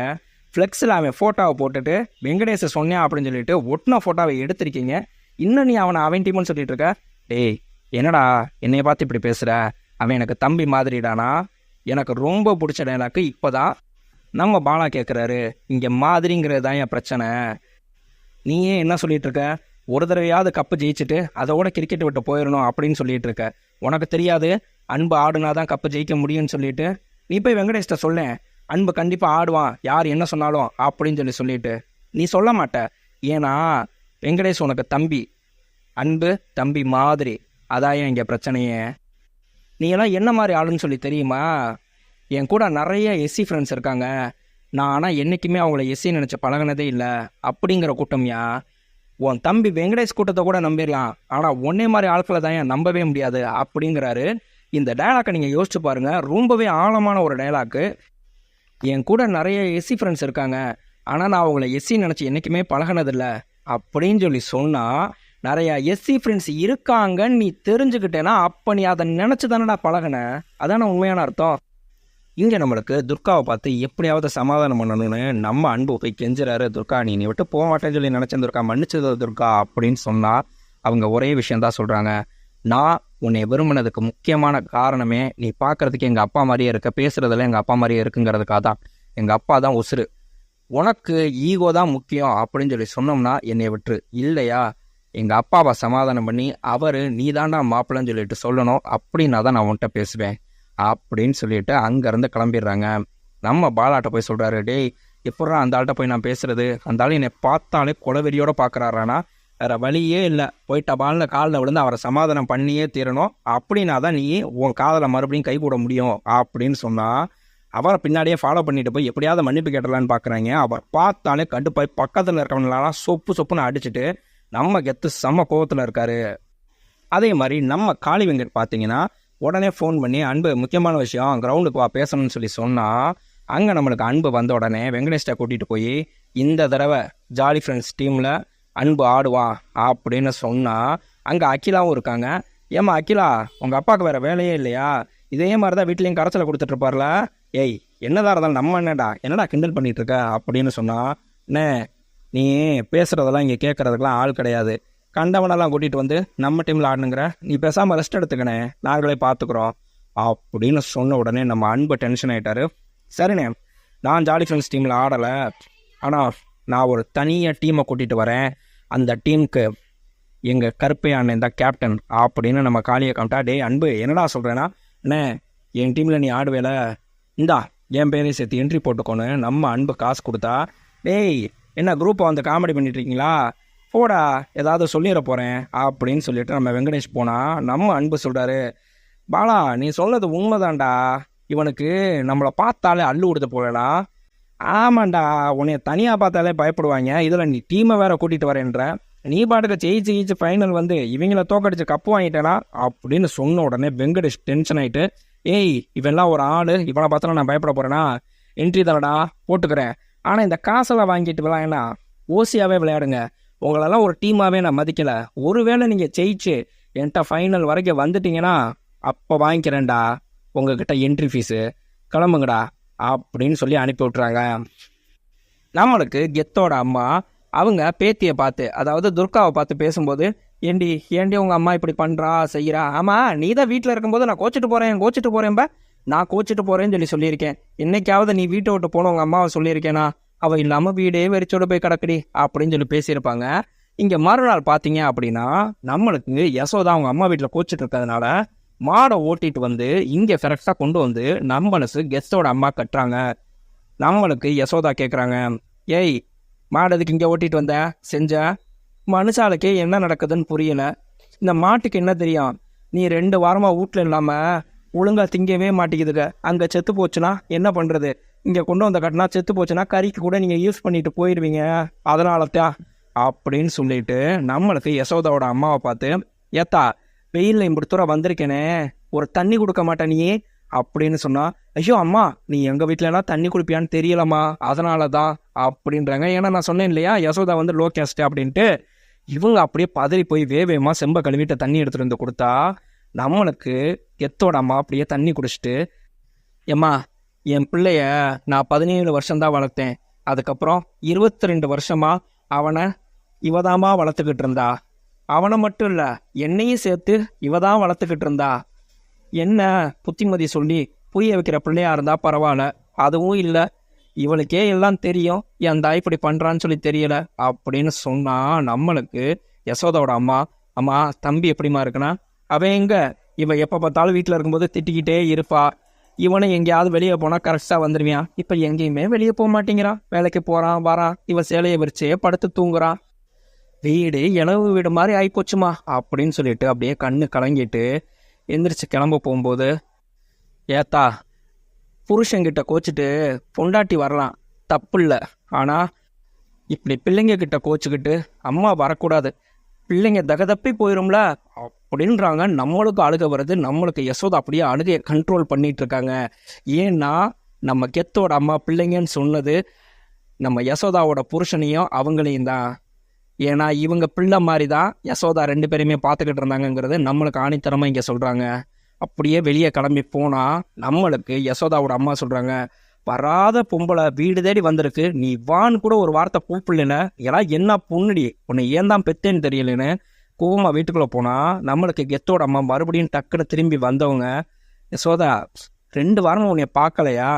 ஃப்ளெக்ஸில் அவன் ஃபோட்டோவை போட்டுட்டு வெங்கடேஷை சொன்னேன் அப்படின்னு சொல்லிட்டு ஒட்டின ஃபோட்டோவை எடுத்திருக்கீங்க. இன்னும் நீ அவன் டீம்னு சொல்லிட்டு இருக்க? டேய் என்னடா என்னைய பார்த்து இப்படி பேசுகிற? அவன் எனக்கு தம்பி மாதிரிடானா. எனக்கு ரொம்ப பிடிச்ச டைலாக்கு இப்போ தான் நம்ம பாலா கேட்குறாரு. இங்கே மாதிரிங்கிறது தான் என் பிரச்சனை. நீயே என்ன சொல்லிட்டு இருக்க? ஒரு தடவையாவது கப்பு ஜெயிச்சுட்டு அதோட கிரிக்கெட் விட்டு போயிடணும் அப்படின்னு சொல்லிட்டு இருக்க. உனக்கு தெரியாது அன்பு ஆடுனா தான் கப்பு ஜெயிக்க முடியும்னு சொல்லிட்டு நீ போய் வெங்கடேஷ்ட சொல்லேன், அன்பு கண்டிப்பாக ஆடுவான் யார் என்ன சொன்னாலும் அப்படின்னு சொல்லிட்டு நீ சொல்ல மாட்ட. ஏன்னா வெங்கடேஷ் உனக்கு தம்பி, அன்பு தம்பி மாதிரி. அதான் இங்கே பிரச்சனையே. நீ எல்லாம் என்ன மாதிரி ஆளுன்னு சொல்லி தெரியுமா? என் கூட நிறைய எஸ்சி ஃப்ரெண்ட்ஸ் இருக்காங்க. நான் ஆனால் என்றைக்குமே அவங்கள எஸ்சி நினச்ச பழகினதே இல்லை அப்படிங்கிற கூட்டம்யா. உன் தம்பி வெங்கடேஷ் கூட்டத்தை கூட நம்பிடலாம், ஆனால் ஒன்னே மாதிரி ஆட்களை தான் ஏன் நம்பவே முடியாது அப்படிங்கிறாரு. இந்த டைலாக்கை நீங்கள் யோசிச்சு பாருங்கள், ரொம்பவே ஆழமான ஒரு டைலாக்கு. என் கூட நிறைய எஸ்சி ஃப்ரெண்ட்ஸ் இருக்காங்க, ஆனால் நான் அவங்கள எஸ்சி நினச்சி என்றைக்குமே பழகினதில்லை அப்படின்னு சொல்லி சொன்னால், நிறையா எஸ்சி ஃப்ரெண்ட்ஸ் இருக்காங்கன்னு நீ தெரிஞ்சுக்கிட்டேன்னா அப்போ நீ அதை நினச்சி தானடா பழகின. அதான உண்மையான அர்த்தம். இங்கே நம்மளுக்கு துர்காவை பார்த்து எப்படியாவது சமாதானம் பண்ணணும்னு நம்ம அன்பு போய் கெஞ்சுறாரு. துர்கா நீ விட்டு போக மாட்டேன்னு சொல்லி நினச்சேன் துர்கா, மன்னிச்சது துர்கா அப்படின்னு சொன்னால் அவங்க ஒரே விஷயந்தான் சொல்கிறாங்க. நான் உன்னை விரும்பினதுக்கு முக்கியமான காரணமே நீ பார்க்குறதுக்கு எங்கள் அப்பா மாதிரியே இருக்க, பேசுகிறதுல எங்கள் அப்பா மாதிரியே இருக்குங்கிறதுக்காக தான். எங்கள் அப்பா தான் உசுறு, உனக்கு ஈகோ தான் முக்கியம் அப்படின்னு சொல்லி சொன்னோம்னா என்னை விட்டுரு. இல்லையா எங்கள் அப்பாவை சமாதானம் பண்ணி அவர் நீ தாண்டா மாப்பிள்ளன்னு சொல்லிட்டு சொல்லணும், அப்படின்னா தான் நான் உன்கிட்ட பேசுவேன் அப்படின்னு சொல்லிட்டு அங்கேருந்து கிளம்பிடுறாங்க. நம்ம பாலாட்ட போய் சொல்கிறாரு, டேய் எப்படா அந்த ஆள்கிட்ட போய் நான் பேசுறது? அந்த ஆள் என்னை பார்த்தாலே கொலவெறியோடு பார்க்குறாரானா, வேறு வழியே இல்லை, போயிட்ட பாலில் காலில் விழுந்து அவரை சமாதானம் பண்ணியே தீரணும், அப்படின்னா தான் நீ உன் காதலை மறுபடியும் கை கூட முடியும் அப்படின்னு சொன்னால் அவரை பின்னாடியே ஃபாலோ பண்ணிட்டு போய் எப்படியாவது மன்னிப்பு கேட்டலான்னு பார்க்குறாங்க. அவர் பார்த்தாலே கண்டுப்பாய் பக்கத்தில் இருக்கிறவங்களெல்லாம் சொப்புன்னு அடிச்சுட்டு நம்ம கெத்து செம்ம கோவத்தில் இருக்காரு. அதே மாதிரி நம்ம காளி வெங்கட் பார்த்தீங்கன்னா உடனே ஃபோன் பண்ணி அன்பு முக்கியமான விஷயம் கிரவுண்டுக்கு வா பேசணும்னு சொல்லி சொன்னால் அங்கே நம்மளுக்கு அன்பு வந்த உடனே வெங்கடேஷ்டை கூட்டிகிட்டு போய் இந்த தடவை ஜாலி ஃப்ரெண்ட்ஸ் டீமில் அன்பு ஆடுவான் அப்படின்னு சொன்னால் அங்கே அகிலாவும் இருக்காங்க. ஏம்மா அகிலா உங்கள் அப்பாவுக்கு வேறு வேலையே இல்லையா? இதே மாதிரி தான் வீட்லேயும் கரைச்சலை கொடுத்துட்ருப்பார்ல. ஏய் என்னதான் இருந்தாலும் நம்ம என்னடா கிண்டல் பண்ணிகிட்டு இருக்க அப்படின்னு சொன்னால், அண்ணே நீ பேசுகிறதெல்லாம் இங்கே கேட்குறதுக்கெலாம் ஆள் கிடையாது, கண்டவனெல்லாம் கூட்டிகிட்டு வந்து நம்ம டீமில் ஆடணுங்கிற, நீ பேசாமல் ரெஸ்ட் எடுத்துக்கணே, நாங்களே பார்த்துக்குறோம் அப்படின்னு சொன்ன உடனே நம்ம அன்பு டென்ஷன் ஆகிட்டாரு. சரிண்ணே நான் ஜாலி ஃப்ரெண்ட்ஸ் டீமில் ஆடலை, ஆனால் நான் ஒரு தனியாக டீமை கூட்டிகிட்டு வரேன், அந்த டீமுக்கு எங்கள் கருப்பை அண்ணன் தான் கேப்டன் அப்படின்னு நம்ம காளியை காமிட்டா. டே அன்பு என்னடா சொல்கிறேன்னா, அண்ணே என் டீமில் நீ ஆடுவேல, இந்தா என் பேரையும் சேர்த்து என்ட்ரி போட்டுக்கோன்னு நம்ம அன்பு காசு கொடுத்தா. டேய் என்ன குரூப்பை வந்து காமெடி பண்ணிட்டுருக்கீங்களா, போடா ஏதாவது சொல்லிட போகிறேன் அப்படின்னு சொல்லிட்டு நம்ம வெங்கடேஷ் போனால் நம்ம அன்பு சொல்கிறாரு, பாலா நீ சொல்கிறது உண்மைதான்டா, இவனுக்கு நம்மளை பார்த்தாலே அள்ளு கொடுத்து போகலாம், ஆமாண்டா, உன்னைய தனியாக பார்த்தாலே பயப்படுவாங்க, இதில் நீ டீமை வேற கூட்டிகிட்டு வரேன்ற. நீ பாட்டுக்கு ஜெயிச்சு ஃபைனல் வந்து இவங்கள தோக்கடிச்சு கப்பு வாங்கிட்டேனா அப்படின்னு சொன்ன உடனே வெங்கடேஷ் டென்ஷன் ஆகிட்டு, ஏய் இவெல்லாம் ஒரு ஆள், இவனை பார்த்தாலும் நான் பயப்பட போகிறேன்னா, என்ட்ரி தானடா போட்டுக்கிறேன், ஆனால் இந்த காசெல்லாம் வாங்கிட்டு விளையாடனா ஓசியாகவே விளையாடுங்க, உங்களெல்லாம் ஒரு டீமாகவே நான் மதிக்கலை, ஒருவேளை நீங்கள் ஜெயிச்சு என்கிட்ட ஃபைனல் வரைக்கும் வந்துட்டீங்கன்னா அப்போ வாங்கிக்கிறேன்டா உங்ககிட்ட என்ட்ரி ஃபீஸு, கிளம்புங்கடா அப்படின்னு சொல்லி அனுப்பி விட்றாங்க. நம்மளுக்கு கெத்தோட அம்மா அவங்க பேத்தியை பார்த்து, அதாவது துர்காவை பார்த்து பேசும்போது, ஏண்டி உங்கள் அம்மா இப்படி பண்ணுறா செய்கிறா, ஆமாம் நீ தான் வீட்டில் இருக்கும்போது நான் கோச்சிட்டு போகிறேன்பா, நான் கோச்சிட்டு போகிறேன்னு சொல்லியிருக்கேன், என்னைக்காவது நீ வீட்டை விட்டு போன உங்கள் அம்மாவை சொல்லியிருக்கேனா, அவள் இல்லாமல் வீடே வெறிச்சோடு போய் கிடக்குடி அப்படின்னு சொல்லி பேசியிருப்பாங்க. இங்கே மறுநாள் பார்த்தீங்க அப்படின்னா நம்மளுக்கு யசோதா அவங்க அம்மா வீட்டில் கோச்சிட்டு இருக்கிறதுனால மாடை ஓட்டிட்டு வந்து இங்கே கரெக்டாக கொண்டு வந்து நம்மளுக்கு கெஸ்டோட அம்மா கட்டுறாங்க. நம்மளுக்கு யசோதா கேட்குறாங்க, ஏய் மாடு அதுக்கு இங்கே ஓட்டிட்டு வந்த செஞ்ச, மனுஷாளுக்கே என்ன நடக்குதுன்னு புரியல, இந்த மாட்டுக்கு என்ன தெரியும், நீ 2 வாரமாக வீட்டில் இல்லாமல் ஒழுங்காக திங்கவே மாட்டேங்குதுங்க, அங்கே செத்து போச்சுன்னா என்ன பண்ணுறது, இங்கே கொண்டு வந்த கட்டினா செத்து போச்சுன்னா கறிக்கு கூட நீங்கள் யூஸ் பண்ணிட்டு போயிடுவீங்க, அதனால தான் அப்படின்னு சொல்லிட்டு நம்மளுக்கு யசோதாவோட அம்மாவை பார்த்து, ஏத்தா வெயிலில் இப்படி தூரம் வந்திருக்கேனே ஒரு தண்ணி கொடுக்க மாட்டேன் நீ அப்படின்னு சொன்னா, ஐயோ அம்மா நீ எங்கள் வீட்டிலலாம் தண்ணி குடிப்பியான்னு தெரியலம்மா அதனால தான் அப்படின்றாங்க. ஏன்னா நான் சொன்னேன் இல்லையா யசோதா வந்து லோ கேஸ்ட் அப்படின்ட்டு. இவங்க அப்படியே பதறி போய் வேவேமா செம்ப கழுவிட்ட தண்ணி எடுத்துகிட்டு வந்து கொடுத்தா நம்மளுக்கு கெத்தோட அம்மா அப்படியே தண்ணி குடிச்சிட்டு, ஏம்மா என் பிள்ளைய நான் 17 வருஷம்தான் வளர்த்தேன், அதுக்கப்புறம் 22 வருஷமா அவனை இவதாமா வளர்த்துக்கிட்டு இருந்தா, அவனை மட்டும் இல்லை என்னையும் சேர்த்து இவதான் வளர்த்துக்கிட்டு இருந்தா, என்ன புத்திமதி சொல்லி புரிய வைக்கிற பிள்ளையா இருந்தா பரவாயில்ல, அதுவும் இல்லை இவளுக்கே எல்லாம் தெரியும் என் தாய் இப்படி பண்ணுறான்னு சொல்லி தெரியல அப்படின்னு சொன்னா நம்மளுக்கு யசோதாவோட அம்மா, அம்மா தம்பி எப்படிமா இருக்குன்னா, அவன் எங்க இவன் எப்போ பார்த்தாலும் வீட்டில் இருக்கும்போது திட்டிக்கிட்டே இருப்பா, இவனை எங்கேயாவது வெளியே போனால் கரெக்டாக வந்துடுவியான், இப்போ எங்கேயுமே வெளியே போக மாட்டேங்கிறான், வேலைக்கு போகிறான் வரான், இவன் சேலையை விரிச்சே படுத்து தூங்குறான், வீடு இளவு வீடு மாதிரி ஆகிப்போச்சுமா அப்படின்னு சொல்லிட்டு அப்படியே கண்ணு கலங்கிட்டு எந்திரிச்சு கிளம்ப போகும்போது, ஏத்தா புருஷங்கிட்ட கோச்சிட்டு பொண்டாட்டி வரலாம் தப்பு இல்லை, ஆனால் இப்படி பிள்ளைங்க கிட்ட கோச்சிக்கிட்டு அம்மா வரக்கூடாது, பிள்ளைங்க தகதப்பி போயிடும்ல அப்படின்றாங்க. நம்மளுக்கு அழுக வருது. நம்மளுக்கு யசோதா அப்படியே அழுகையை கண்ட்ரோல் பண்ணிட்டு இருக்காங்க. ஏன்னா நம்ம கெத்தோட அம்மா பிள்ளைங்கன்னு சொன்னது நம்ம யசோதாவோட புருஷனையும் அவங்களையும் தான். ஏன்னா இவங்க பிள்ளை மாதிரி தான் யசோதா 2 பேரையுமே பார்த்துக்கிட்டு இருந்தாங்கங்கிறது நம்மளுக்கு ஆணித்தரமாக இங்கே சொல்கிறாங்க. அப்படியே வெளியே கிளம்பி போனால் நம்மளுக்கு யசோதாவோட அம்மா சொல்கிறாங்க, வராத பொம்பளை வீடு தேடி வந்திருக்கு, நீ வான்னு கூட ஒரு வார்த்தை கூப்பிடல, ஏன்னா என்ன பொண்ணுடி உன்னை ஏன் தான் பெத்தேன்னு தெரியலன்னு கோவமா வீட்டுக்குள்ளே போனால் நம்மளுக்கு கெத்தோட அம்மா மறுபடியும் டக்குன்னு திரும்பி வந்தவங்க, யசோதா 2 வாரமாக உன்னை பார்க்கலையா,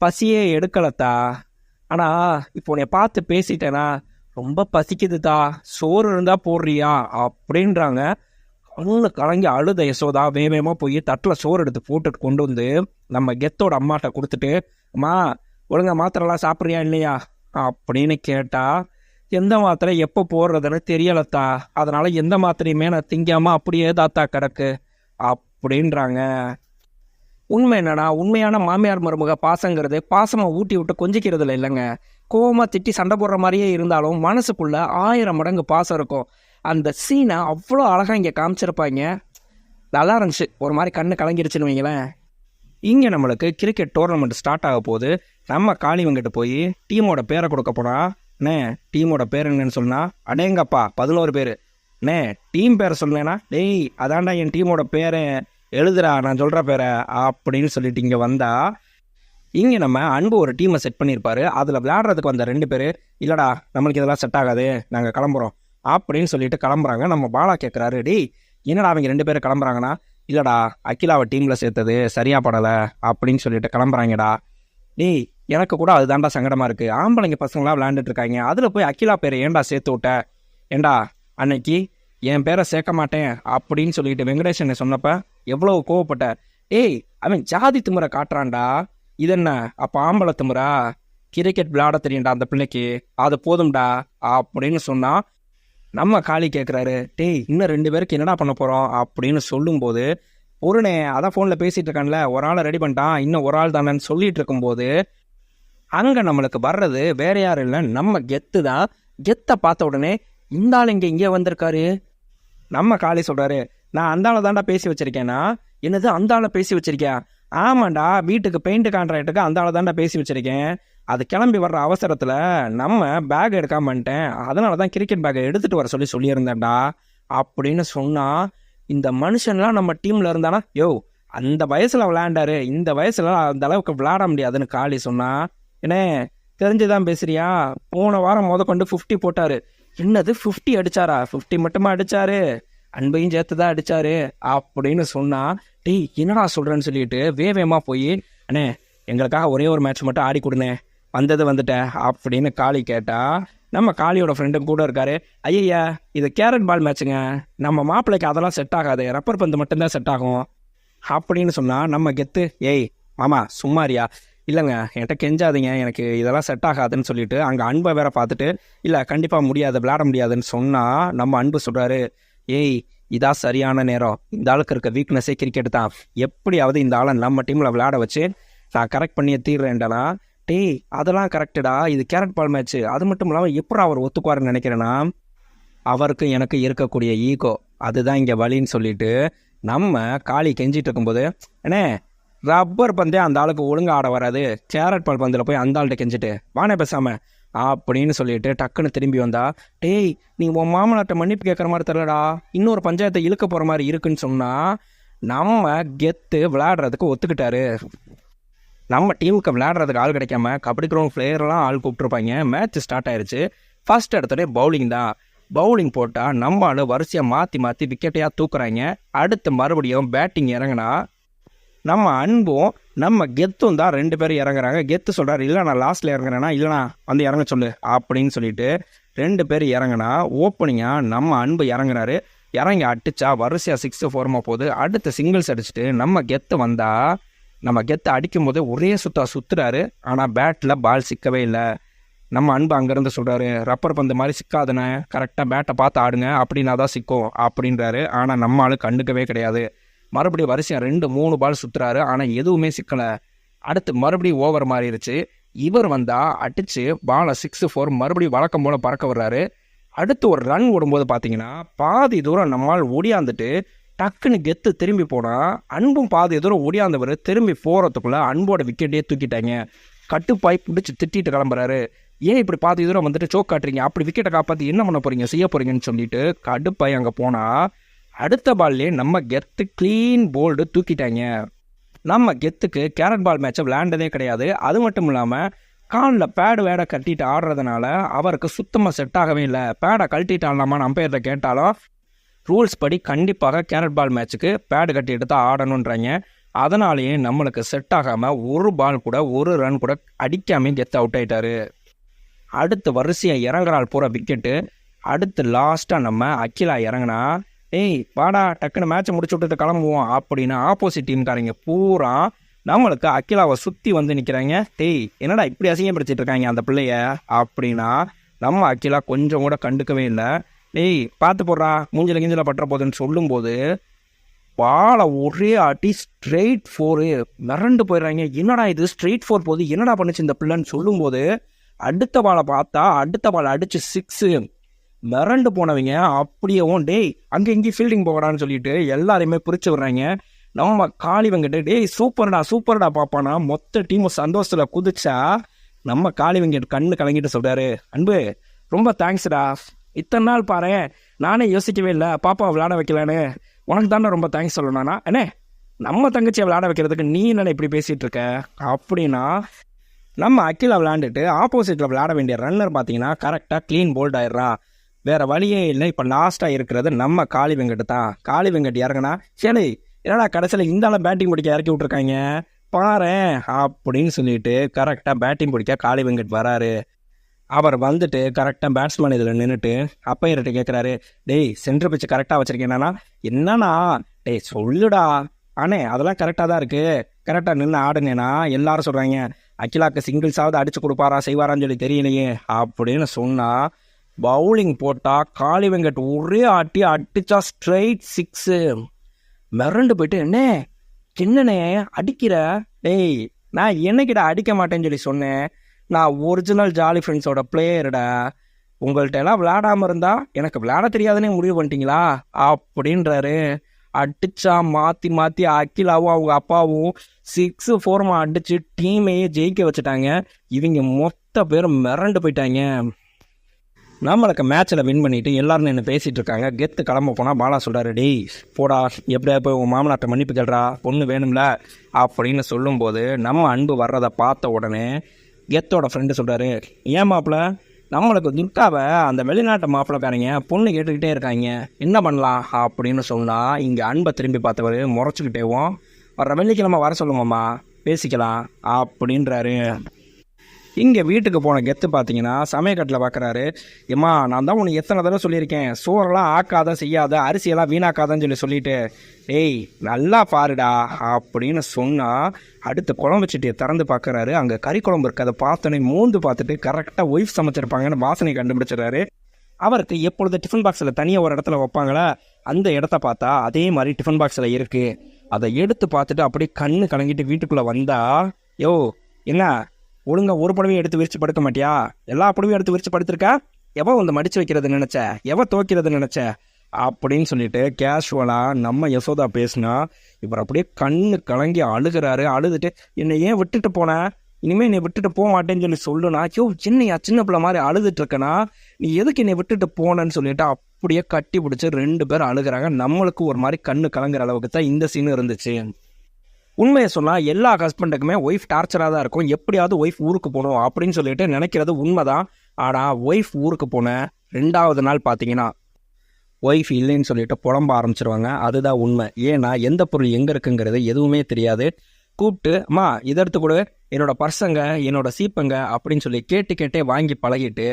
பசியே எடுக்கலத்தா, ஆனால் இப்போ உன்னை பார்த்து பேசிட்டேனா ரொம்ப பசிக்குதுதா, சோறு இருந்தால் போடுறியா அப்படின்றாங்க. கண்ணு கலங்கி அழுத யசோதா வேகமாக போய் தட்டில் சோறு எடுத்து போட்டுட்டு கொண்டு வந்து நம்ம கெத்தோட அம்மாட்ட கொடுத்துட்டு, அம்மா ஒழுங்கா மாத்திரைலாம் சாப்பிட்றியா இல்லையா அப்படின்னு கேட்டா, எந்த மாத்திரை எப்போ போடுறதுன்னு தெரியலத்தா, அதனால எந்த மாத்திரையுமே நான் திங்காமல் அப்படியே தாத்தா கிடக்கு அப்படின்றாங்க. உண்மை என்னன்னா, உண்மையான மாமியார் மருமக பாசங்கிறது பாசமாக ஊட்டி விட்டு கொஞ்சிக்கிறதுல இல்லைங்க, கோவமாக திட்டி சண்டை போடுற மாதிரியே இருந்தாலும் மனசுக்குள்ள 1000 மடங்கு பாசம் இருக்கும். அந்த சீனை அவ்வளோ அழகாக இங்கே காமிச்சிருப்பாங்க. நல்லா இருந்துச்சு, ஒரு மாதிரி கண்ணு கலங்கிருச்சுன்னு வைங்களேன். இங்கே நம்மளுக்கு கிரிக்கெட் டோர்னமெண்ட் ஸ்டார்ட் ஆக போது நம்ம காளிவங்கிட்ட போய் டீமோட பேரை கொடுக்க போனா, அண்ணே டீமோட பேர் என்னன்னு சொன்னா, அடேங்கப்பா 11 பேர், அண்ணே டீம் பேரை சொன்னேன்னா, டேய் அதான்டா என் டீமோட பேரை எழுதுறா நான் சொல்கிற பேரை அப்படின்னு சொல்லிட்டு இங்கே வந்தா, இங்கே நம்ம அன்பு ஒரு டீமை செட் பண்ணியிருப்பாரு. அதில் விளையாடுறதுக்கு வந்த 2 பேர், இல்லைடா நம்மளுக்கு இதெல்லாம் செட் ஆகாது நாங்கள் கிளம்புறோம் அப்படின்னு சொல்லிட்டு கிளம்புறாங்க. நம்ம பாலா கேட்குறாரு, டேய் என்னடா அவங்க 2 பேர் கிளம்புறாங்கன்னா, இல்லைடா அகிலாவை டீமில் சேர்த்தது சரியா படலை அப்படின்னு சொல்லிட்டு கிளம்புறாங்கடா. டேய் எனக்கு கூட அதுதான்டா சங்கடமாக இருக்குது, ஆம்பளைங்க பசங்களாம் விளையாண்டுட்டு இருக்காங்க, அதில் போய் அகிலா பேரை ஏன்டா சேர்த்து விட்ட, ஏண்டா அன்னைக்கு என் பேரை சேர்க்க மாட்டேன் அப்படின்னு சொல்லிட்டு வெங்கடேஷனை சொன்னப்ப எவ்வளோ கோவப்பட்ட, ஏய் அவன் ஜாதி திமுறை காட்டுறான்டா, இது என்ன அப்போ ஆம்பளை திமுறா, கிரிக்கெட் விளையாட தெரியும்டா அந்த பிள்ளைக்கு, அது போதும்டா அப்படின்னு சொன்னால் நம்ம காளி கேட்குறாரு, டேய் இன்னும் 2 பேருக்கு என்னடா பண்ண போகிறோம் அப்படின்னு சொல்லும்போது, பொருணே அதான் ஃபோனில் பேசிகிட்டு இருக்கான்ல ஒரு ஆளை ரெடி பண்ணிட்டான் இன்னும் ஒரு ஆள் தானேன்னு சொல்லிட்டு இருக்கும்போது அங்கே நம்மளுக்கு வர்றது வேற யாரும் இல்லை, நம்ம கெத்து தான். கெத்தை பார்த்த உடனே இந்த ஆள் இங்கே வந்திருக்காரு. நம்ம காளி சொல்கிறாரு, நான் அந்த ஆளை தாண்டா பேசி வச்சிருக்கேன்னா. என்னது அந்த ஆளை பேசி வச்சிருக்கேன்? ஆமாண்டா, வீட்டுக்கு பெயிண்ட் கான்ட்ராக்டுக்கு அந்த ஆளை தாண்டா பேசி வச்சிருக்கேன். அது கிளம்பி வர்ற அவசரத்தில் நம்ம பேக் எடுக்காம வந்துட்டேன், அதனால தான் கிரிக்கெட் பேக்கை எடுத்துகிட்டு வர சொல்லியிருந்தேன்டா அப்படின்னு சொன்னால், இந்த மனுஷன்லாம் நம்ம டீமில் இருந்தானா, யோ அந்த வயசில் விளையாண்டாரு, இந்த வயசுல அந்த அளவுக்கு விளையாட முடியாதுன்னு காளி சொன்னா. என்ன தெரிஞ்சுதான் பேசுறியா? போன வாரம் கொண்டு 50 போட்டாரு. என்னது 50 அடிச்சாரா? 50 மட்டுமா அடிச்சாரு? அன்பையும் சேர்த்து தான் அடிச்சாரு அப்படின்னு சொன்னா. டேய் என்னடா சொல்றேன்னு சொல்லிட்டு வேகமா போய், அண்ணே எங்களுக்காக ஒரே ஒரு மேட்ச் மட்டும் ஆடி கொடுனே, வந்துட்டேன் அப்படின்னு காளி கேட்டா. நம்ம காளியோட ஃப்ரெண்டும் கூட இருக்காரு. ஐயா இது கேரட் பால் மேட்சுங்க, நம்ம மாப்பிள்ளைக்கு அதெல்லாம் செட் ஆகாது, ரப்பர் பந்து மட்டும்தான் செட் ஆகும் அப்படின்னு சொன்னால். நம்ம கெத்து, ஏய் மாமா சும்மாரியா, இல்லைங்க என்கிட்ட கெஞ்சாதீங்க, எனக்கு இதெல்லாம் செட் ஆகாதுன்னு சொல்லிட்டு அங்கே அன்பை வேற பார்த்துட்டு, இல்லை கண்டிப்பாக முடியாது, விளையாட முடியாதுன்னு சொன்னால். நம்ம அன்பு சொல்கிறாரு, ஏய் இதான் சரியான நேரம், இந்த ஆளுக்கு இருக்க வீக்னஸே கிரிக்கெட் தான், எப்படியாவது இந்த ஆளை நம்ம டீமில் விளையாட வச்சு நான் கரெக்ட் பண்ணியே தீர்றேன்டா. டேய் அதெல்லாம் கரெக்டுடா, இது கேரட் பால் மேட்ச்சு, அது மட்டும் இல்லாமல் எப்படி அவர் ஒத்துக்குவாருன்னு நினைக்கிறேன்னா, அவருக்கு எனக்கு இருக்கக்கூடிய ஈகோ அதுதான் இங்கே வலின்னு சொல்லிட்டு நம்ம காளி கெஞ்சிட்டு இருக்கும்போது, அண்ணே ரப்பர் பந்தே அந்த ஆளுக்கு ஒழுங்காக ஆட வராது, கேரட் பால் பந்தில் போய் அந்த ஆள்கிட்ட கெஞ்சிட்டு வானே பேசாமல் அப்படின்னு சொல்லிட்டு டக்குன்னு திரும்பி வந்தா. டேய் நீ உன் மாமனாட்ட மன்னிப்பு கேட்குற மாதிரி தெரியலடா, இன்னொரு பஞ்சாயத்தை இழுக்க போகிற மாதிரி இருக்குன்னு சொன்னால். நம்ம கெத்து விளையாடுறதுக்கு ஒத்துக்கிட்டாரு. நம்ம டீமுக்கு விளையாடுறதுக்கு ஆள் கிடைக்காம கபடி கிரவுண்ட் பிளேயர்லாம் ஆள் கூப்பிட்டுருப்பாங்க. மேட்ச் ஸ்டார்ட் ஆயிடுச்சு. ஃபர்ஸ்ட் எடுத்தோடனே பவுலிங் தான். பவுலிங் போட்டால் நம்ம ஆள் வரிசையாக மாற்றி விக்கெட்டையாக தூக்குறாங்க. அடுத்து மறுபடியும் பேட்டிங் இறங்கினா நம்ம அன்பும் நம்ம கெத்தும் தான் 2 பேரும் இறங்குறாங்க. கெத்து சொல்கிறார், இல்லை நான் லாஸ்ட்டில் இறங்குறேன்னா, இல்லைனா வந்து இறங்க சொல்லு அப்படின்னு சொல்லிட்டு 2 பேர் இறங்கினா ஓப்பனிங்காக நம்ம அன்பு இறங்குறாரு. இறங்கி அடிச்சா வரிசையாக 6 4 போகுது. அடுத்து சிங்கிள்ஸ் அடிச்சுட்டு நம்ம கெத்து வந்தால், நம்ம கெத்து அடிக்கும்போது ஒரே சுற்றுறாரு. ஆனால் பேட்டில் பால் சிக்கவே இல்லை. நம்ம அன்பு அங்கேருந்து சொல்கிறாரு, ரப்பர் பந்து மாதிரி சிக்காதுன்னு, கரெக்டாக பேட்டை பார்த்து ஆடுங்க அப்படின்னா தான் சிக்கும் அப்படின்றாரு. ஆனால் நம்ம ஆளு கண்டுக்கவே கிடையாது. மறுபடியும் வரிசையாக 2 3 பால் சுற்றுறாரு. ஆனால் எதுவுமே சிக்கலை. அடுத்து மறுபடியும் ஓவர் மாறிடுச்சு. இவர் வந்தால் அடித்து பாலை 6 4 மறுபடியும் வழக்கம் போல் பறக்க வர்றாரு. அடுத்து ஒரு ரன் ஓடும்போது பார்த்தீங்கன்னா பாதி தூரம் நம்மால் ஒடியாந்துட்டு டக்குன்னு கெத்து திரும்பி போனால், அன்பும் பாதி தூரம் ஒடியாந்தவர் திரும்பி போகிறதுக்குள்ளே அன்போட விக்கெட்டே தூக்கிட்டாங்க. கட்டுப்பாய் பிடிச்சி திட்டிட்டு கிளம்புறாரு. ஏன் இப்படி பாதி தூரம் வந்துட்டு சோக் காட்டுறீங்க, அப்படி விக்கெட்டை காப்பாற்றி என்ன பண்ண போகிறீங்க, செய்ய போகிறீங்கன்னு சொல்லிட்டு கடுப்பாய் அங்கே போனால், அடுத்த பால்லே நம்ம கெத்து க்ளீன் போல்டு தூக்கிட்டாங்க. நம்ம கெத்துக்கு கேரட் பால் மேட்சை விளையாண்டதே கிடையாது. அது மட்டும் இல்லாமல் காலில் பேடு வேடை கட்டிட்டு ஆடுறதுனால அவருக்கு சுத்தமாக செட் ஆகவே இல்லை. பேடை கழட்டிட்டு ஆடலாமான்னு அம்பையர்கிட்ட கேட்டாலும் ரூல்ஸ் படி கண்டிப்பாக கேரட் பால் மேட்ச்சுக்கு பேடு கட்டி எடுத்து ஆடணுன்றாங்க. அதனாலேயே நம்மளுக்கு செட் ஆகாமல் ஒரு பால் கூட ஒரு ரன் கூட அடிக்காமே கெத்து அவுட் ஆகிட்டாரு. அடுத்து வரிசையாக இறங்குறாள் பூரா விக்கெட்டு. அடுத்து லாஸ்ட்டாக நம்ம அகிலா இறங்கினா, ஏய் வாடா டக்குன்னு மேட்சை முடிச்சு விட்டுட்டு கிளம்புவோம் அப்படின்னு ஆப்போசிட் டீம்காரங்க பூரா நம்மளுக்கு அகிலாவை சுற்றி வந்து நிற்கிறாங்க. டேய் என்னடா இப்படி அசிங்கப்படுத்திட்டு இருக்காங்க அந்த பிள்ளைய அப்படின்னா, நம்ம அகிலா கொஞ்சம் கூட கண்டுக்கவே இல்லை. டேய் பார்த்து போடுறா, மூஞ்சில கிஞ்சில பட்டுற போதுன்னு சொல்லும்போது பாலை ஒரே ஆட்டி ஸ்ட்ரெயிட் 4 மிரண்டு போயிடுறாங்க. என்னடா இது ஸ்ட்ரெயிட் 4 போகுது, என்னடா பண்ணுச்சு இந்த பிள்ளைன்னு சொல்லும்போது அடுத்த பாலை பார்த்தா அடுத்த பால் அடிச்சு 6. மிரண்டு போனவங்க அப்படியேவும் டேய் அங்கே இங்கேயும் ஃபீல்டிங் போகடான்னு சொல்லிட்டு எல்லாரையுமே பிரித்து விடுறாங்க. நம்ம காளி வெங்கட் டேய் சூப்பர்டா பாப்பானா மொத்த டீமும் சந்தோஷத்தில் குதிச்சா. நம்ம காளி வெங்கட் கண்ணு கலங்கிட்டு சொல்கிறாரு, அன்பு ரொம்ப தேங்க்ஸ்டா, இத்தனை நாள் பாரு நானே யோசிக்கவே இல்லை பாப்பா விளையாட வைக்கலான்னு, உனக்கு தானே ரொம்ப தேங்க்ஸ் சொல்லணும்னா. அண்ணே நம்ம தங்கச்சியை விளையாட வைக்கிறதுக்கு நீ என்ன இப்படி பேசிகிட்டு இருக்க அப்படின்னா. நம்ம அகிலா விளையாண்டுட்டு ஆப்போசிட்டில் விளையாட வேண்டிய ரன்னர் பார்த்தீங்கன்னா கரெக்டாக க்ளீன் போல்ட் ஆயிடுறா. வேறு வழியே இல்லை. இப்போ லாஸ்ட்டாக இருக்கிறது நம்ம காளி வெங்கட் தான். காளி வெங்கட் இறங்கினா, சரி என்னடா கடைசியில் இந்த பேட்டிங் பிடிக்க இறக்கி விட்ருக்காங்க பாரு அப்படின்னு சொல்லிட்டு கரெக்டாக பேட்டிங் பிடிக்க காளி வெங்கட் வராரு. அவர் வந்துட்டு கரெக்டாக பேட்ஸ்மேன் இதில் நின்றுட்டு அப்பையர்கிட்ட கேட்குறாரு, டேய் சென்டர் பிச்சு கரெக்டாக வச்சுருக்கேன்னா. என்னன்னா டேய் சொல்லுடா. ஆனே அதெல்லாம் கரெக்டாக தான் இருக்குது, கரெக்டாக நின்று ஆடுனேன்னா. எல்லாரும் சொல்கிறாங்க அகிலாக்கு சிங்கிள்ஸாவது அடித்து கொடுப்பாரா செய்வாரான்னு சொல்லி தெரியலையே அப்படின்னு சொன்னால், பவுலிங் போட்டால் காளி வெங்கட் ஒரே ஆட்டி அடித்தா ஸ்ட்ரைட் 6. மிரண்டு போயிட்டு, என்னண்ணே அடிக்கிற, டேய் நான் என்னைக்கிட்ட அடிக்க மாட்டேன்னு சொல்லி சொன்னேன், நான் ஒரிஜினல் ஜாலி ஃப்ரெண்ட்ஸோட பிளேயர்டா. உங்கள்கிட்ட எல்லாம் விளையாடாமல் இருந்தால் எனக்கு விளையாட தெரியாதுன்னே முடிவு பண்ணிட்டீங்களா அப்படின்றாரு. அடிச்சா மாற்றி மாற்றி அகிலாவும் அவங்க அப்பாவும் 6-4 அடித்து டீமையே ஜெயிக்க வச்சுட்டாங்க. இவங்க மொத்த பேரும் மிரண்டு போயிட்டாங்க. நம்மளுக்கு மேட்ச்சில் வின் பண்ணிவிட்டு எல்லாரும் என்ன பேசிகிட்டு இருக்காங்க. கெத்து கிளம்ப போனால் பாலா சொல்கிறாரு, டேய் போடா, எப்படியா போய் உங்கள் மாமனாட்ட மன்னிப்பு கேள்றா, பொண்ணு வேணும்ல அப்படின்னு சொல்லும்போது நம்ம அன்பு வர்றதை பார்த்த உடனே கெத்தோட ஃப்ரெண்டு சொல்கிறாரு, ஏன் மாப்பிள்ள, நம்மளுக்கு துர்காவை அந்த வெளிநாட்டு மாப்பிள்ளக்காரங்க பொண்ணு கேட்டுக்கிட்டே இருக்காங்க, என்ன பண்ணலாம் அப்படின்னு சொன்னால் இங்கே அன்பை திரும்பி பார்த்தவர் முறைச்சிக்கிட்டேவும், வர்ற வெள்ளிக்கிழமை வர சொல்லுங்கம்மா பேசிக்கலாம் அப்படின்றாரு. இங்கே வீட்டுக்கு போன கெத்து பார்த்தீங்கன்னா சமயக்கட்டில் பார்க்குறாரு. ஏம்மா, நான் தான் உனக்கு எத்தனை தடவை சொல்லியிருக்கேன், சோறெல்லாம் ஆக்காத செய்யாத, அரிசியெல்லாம் வீணாக்காதன்னு சொல்லிட்டு, டேய் நல்லா பாருடா அப்படின்னு சொன்னால் அடுத்து குழம்பு சட்டியை திறந்து பார்க்குறாரு. அங்கே கறி குழம்பு இருக்குது. அதை பார்த்தோன்னே மூந்து பார்த்துட்டு கரெக்டாக ஒய்ஃப் சமைச்சிருப்பாங்கன்னு வாசனை கண்டுபிடிச்சிடறாரு. அவருக்கு எப்பொழுது டிஃபன் பாக்ஸில் தனியாக ஒரு இடத்துல வைப்பாங்களா, அந்த இடத்த பார்த்தா அதே மாதிரி டிஃபன் பாக்ஸில் இருக்குது. அதை எடுத்து பார்த்துட்டு அப்படியே கண்ணு கலங்கிட்டு வீட்டுக்குள்ளே வந்தா, யோ என்ன ஒழுங்கா ஒரு புடவையும் எடுத்து விரிச்சு படுக்க மாட்டியா, எல்லா புடவையும் எடுத்து விரிச்சு படுத்திருக்கா, எவ வந்து மடிச்சு வைக்கிறது நினைச்ச, எவ துவைக்கிறது நினைச்ச அப்படின்னு சொல்லிட்டு கேஷுவலாக நம்ம யசோதா பேசினா இவர் அப்படியே கண்ணு கலங்கி அழுகிறாரு. அழுதுட்டு, என்னை ஏன் விட்டுட்டு போனேன், இனிமேல் என்னை விட்டுட்டு போக மாட்டேன்னு சொல்லி சொல்லுனா, ஐயோ என்னையா சின்ன பிள்ளை மாதிரி அழுதுட்டு இருக்கனா, நீ எதுக்கு என்னை விட்டுட்டு போனேன்னு சொல்லிட்டு அப்படியே கட்டி பிடிச்சி 2 பேர் அழுகிறாங்க. நம்மளுக்கு ஒரு மாதிரி கண்ணு கலங்குற அளவுக்கு தான் இந்த சீன் இருந்துச்சு. உண்மையை சொன்னால் எல்லா ஹஸ்பண்டுக்குமே ஒய்ஃப் டார்ச்சராக தான் இருக்கும். எப்படியாவது ஒய்ஃப் ஊருக்கு போகணும் அப்படின்னு சொல்லிட்டு நினைக்கிறது உண்மைதான். ஆனால் ஒய்ஃப் ஊருக்கு போன 2வது நாள் பார்த்தீங்கன்னா ஒய்ஃப் இல்லைன்னு சொல்லிட்டு புலம்ப ஆரம்பிச்சிருவாங்க. அதுதான் உண்மை. ஏன்னா எந்த பொருள் எங்கே இருக்குங்கிறது எதுவுமே தெரியாது. கூப்பிட்டு, அம்மா இதை எடுத்து கொடு, என்னோட பர்சங்க, என்னோட சீப்பங்க அப்படின்னு சொல்லி கேட்டே வாங்கி பழகிட்டு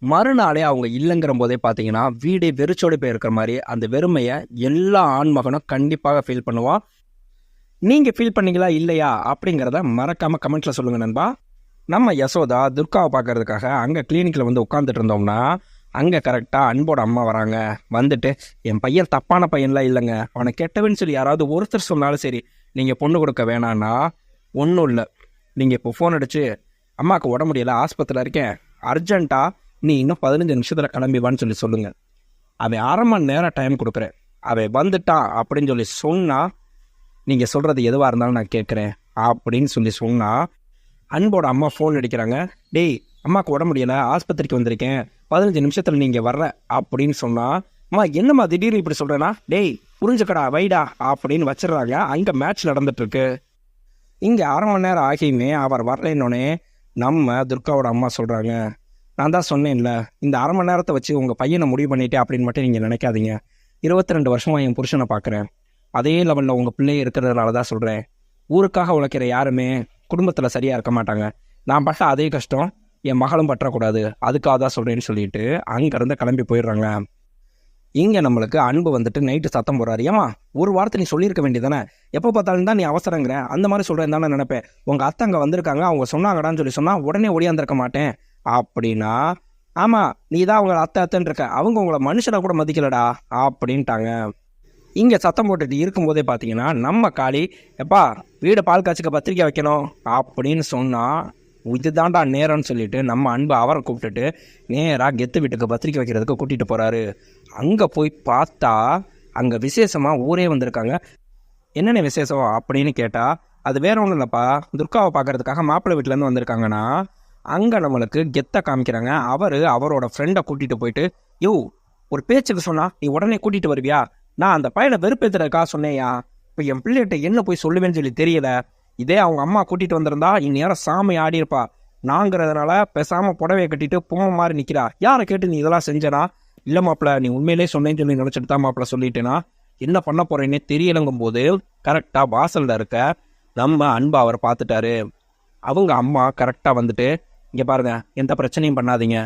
மறுநாளே அவங்க இல்லைங்கிற போதே பார்த்தீங்கன்னா வீடே வெறிச்சோடு போயிருக்கிற மாதிரி அந்த வெறுமையை எல்லா ஆண்மகனும் கண்டிப்பாக ஃபீல் பண்ணுவான். நீங்கள் ஃபீல் பண்ணீங்களா இல்லையா அப்படிங்கிறத மறக்காமல் கமெண்ட்டில் சொல்லுங்கள் நண்பா. நம்ம யசோதா துர்காவை பார்க்கறதுக்காக அங்கே கிளினிக்கில் வந்து உட்காந்துட்டு இருந்தோம்னா அங்கே கரெக்டாக அன்போட அம்மா வராங்க. வந்துட்டு, என் பையன் தப்பான பையன்லாம் இல்லைங்க, அவனை கெட்டவன்னு சொல்லி யாராவது ஒருத்தர் சொன்னாலும் சரி, நீங்கள் பொண்ணு கொடுக்க வேணான்னா ஒன்றும் இல்லை, நீங்கள் இப்போ ஃபோன் அடிச்சு அம்மாவுக்கு உடம்பு முடியலை, ஆஸ்பத்திரியில் இருக்கேன், அர்ஜென்ட்டாக நீ இன்னும் 15 நிமிஷத்தில் கிளம்பிவான்னு சொல்லி சொல்லுங்கள், அவன் 1/2 மணி நேரம் டைம் கொடுக்குறேன், அவன் வந்துட்டான் அப்படின்னு சொல்லி சொன்னால் நீங்கள் சொல்கிறது எதுவாக இருந்தாலும் நான் கேட்குறேன் அப்படின்னு சொல்லி சொன்னால் அன்போட அம்மா ஃபோன் அடிக்கிறாங்க. டேய் அம்மாவுக்கு உடம்பு முடியலை, ஆஸ்பத்திரிக்கு வந்திருக்கேன், 15 நிமிஷத்தில் நீங்கள் வர்ற அப்படின்னு சொன்னால், அம்மா என்னம்மா திடீர்னு இப்படி சொல்கிறேன்னா, டேய் புரிஞ்சுக்கடா வைடா அப்படின்னு வச்சிடறாங்க. அங்கே மேட்ச் நடந்துட்டுருக்கு. இங்கே 1/2 மணி நேரம் ஆகியுமே அவர் வரலைன்னொன்னே நம்ம துர்காவோட அம்மா சொல்கிறாங்க, நான் தான் சொன்னேன்ல, இந்த 1/2 மணி நேரத்தை வச்சு உங்கள் பையனை முடிவு பண்ணிட்டே அப்படின்னு மட்டும் நீங்கள் நினைக்காதீங்க. 22 வருஷமாக என் புருஷனை பார்க்குறேன், அதே லெவலில் உங்கள் பிள்ளை இருக்கிறதுனால தான் சொல்கிறேன். ஊருக்காக உழைக்கிற யாருமே குடும்பத்தில் சரியாக இருக்க மாட்டாங்க. நான் பட்ட அதே கஷ்டம் என் மகளும் பற்றக்கூடாது, அதுக்காக தான் சொல்கிறேன்னு சொல்லிட்டு அங்கேருந்து கிளம்பி போயிடுறாங்க. இங்கே நம்மளுக்கு அன்பு வந்துட்டு நைட்டு சத்தம் போடுறாரு. ஏமா ஒரு வாரத்தை நீ சொல்லியிருக்க வேண்டியதானே, எப்போ பார்த்தாலும் தான் நீ அவசரங்கிற, அந்த மாதிரி சொல்கிறேன் தானே நினைப்பேன், உங்கள் அத்தை அங்கே வந்திருக்காங்க, அவங்க சொன்னாங்கடான்னு சொல்லி சொன்னால் உடனே ஒடியாந்திருக்க மாட்டேன் அப்படின்னா, ஆமாம் நீ தான் அவங்க அத்தைன்னு இருக்க, அவங்க உங்களை மனுஷனை கூட மதிக்கலடா அப்படின்ட்டாங்க. இங்கே சத்தம் போட்டுட்டு இருக்கும்போதே பார்த்தீங்கன்னா நம்ம காளி, எப்பா வீடு பால் காய்ச்சிக்க பத்திரிக்கை வைக்கணும் அப்படின்னு சொன்னால் இதுதான்டா நேரம்னு சொல்லிட்டு நம்ம அன்பு அவரை கூப்பிட்டுட்டு நேராக கெத்து வீட்டுக்கு பத்திரிக்கை வைக்கிறதுக்கு கூட்டிகிட்டு போகிறாரு. அங்கே போய் பார்த்தா அங்கே விசேஷமாக ஊரே வந்திருக்காங்க. என்னென்ன விசேஷம் அப்படின்னு கேட்டால் அது வேற ஒன்றும் இல்லைப்பா, துர்காவை பார்க்கறதுக்காக மாப்பிள்ளை வீட்டிலேருந்து வந்திருக்காங்கன்னா அங்கே நம்மளுக்கு கெத்தை காமிக்கிறாங்க. அவரோட ஃப்ரெண்டை கூட்டிகிட்டு போயிட்டு, யோ ஒரு பேச்சுக்கு சொன்னால் நீ உடனே கூட்டிகிட்டு வருவியா, நான் அந்த பையனை வெறுப்பேற்றுறதுக்காக சொன்னேயா, இப்போ என் பிள்ளைகிட்ட என்ன போய் சொல்லுவேன்னு சொல்லி தெரியல, இதே அவங்க அம்மா கூட்டிகிட்டு வந்திருந்தா இந்நேரம் சாமி ஆடி இருப்பா, நாங்கிறதுனால பேசாமல் புடவையை கட்டிட்டு பொம்மை மாதிரி நிற்கிறா, யாரை கேட்டு நீ இதெல்லாம் செஞ்சனா, இல்லை மாப்பிள்ள நீ உண்மையிலே சொன்னேன்னு சொல்லி நினச்சிட்டு தான் மாப்பிள்ள சொல்லிட்டேனா, என்ன பண்ண போகிறேன்னே தெரியலங்கும் போது கரெக்டாக வாசலில் இருக்க நம்ம அன்பா அவரை பார்த்துட்டாரு. அவங்க அம்மா கரெக்டாக வந்துட்டு, இங்கே பாருங்க எந்த பிரச்சனையும் பண்ணாதீங்க,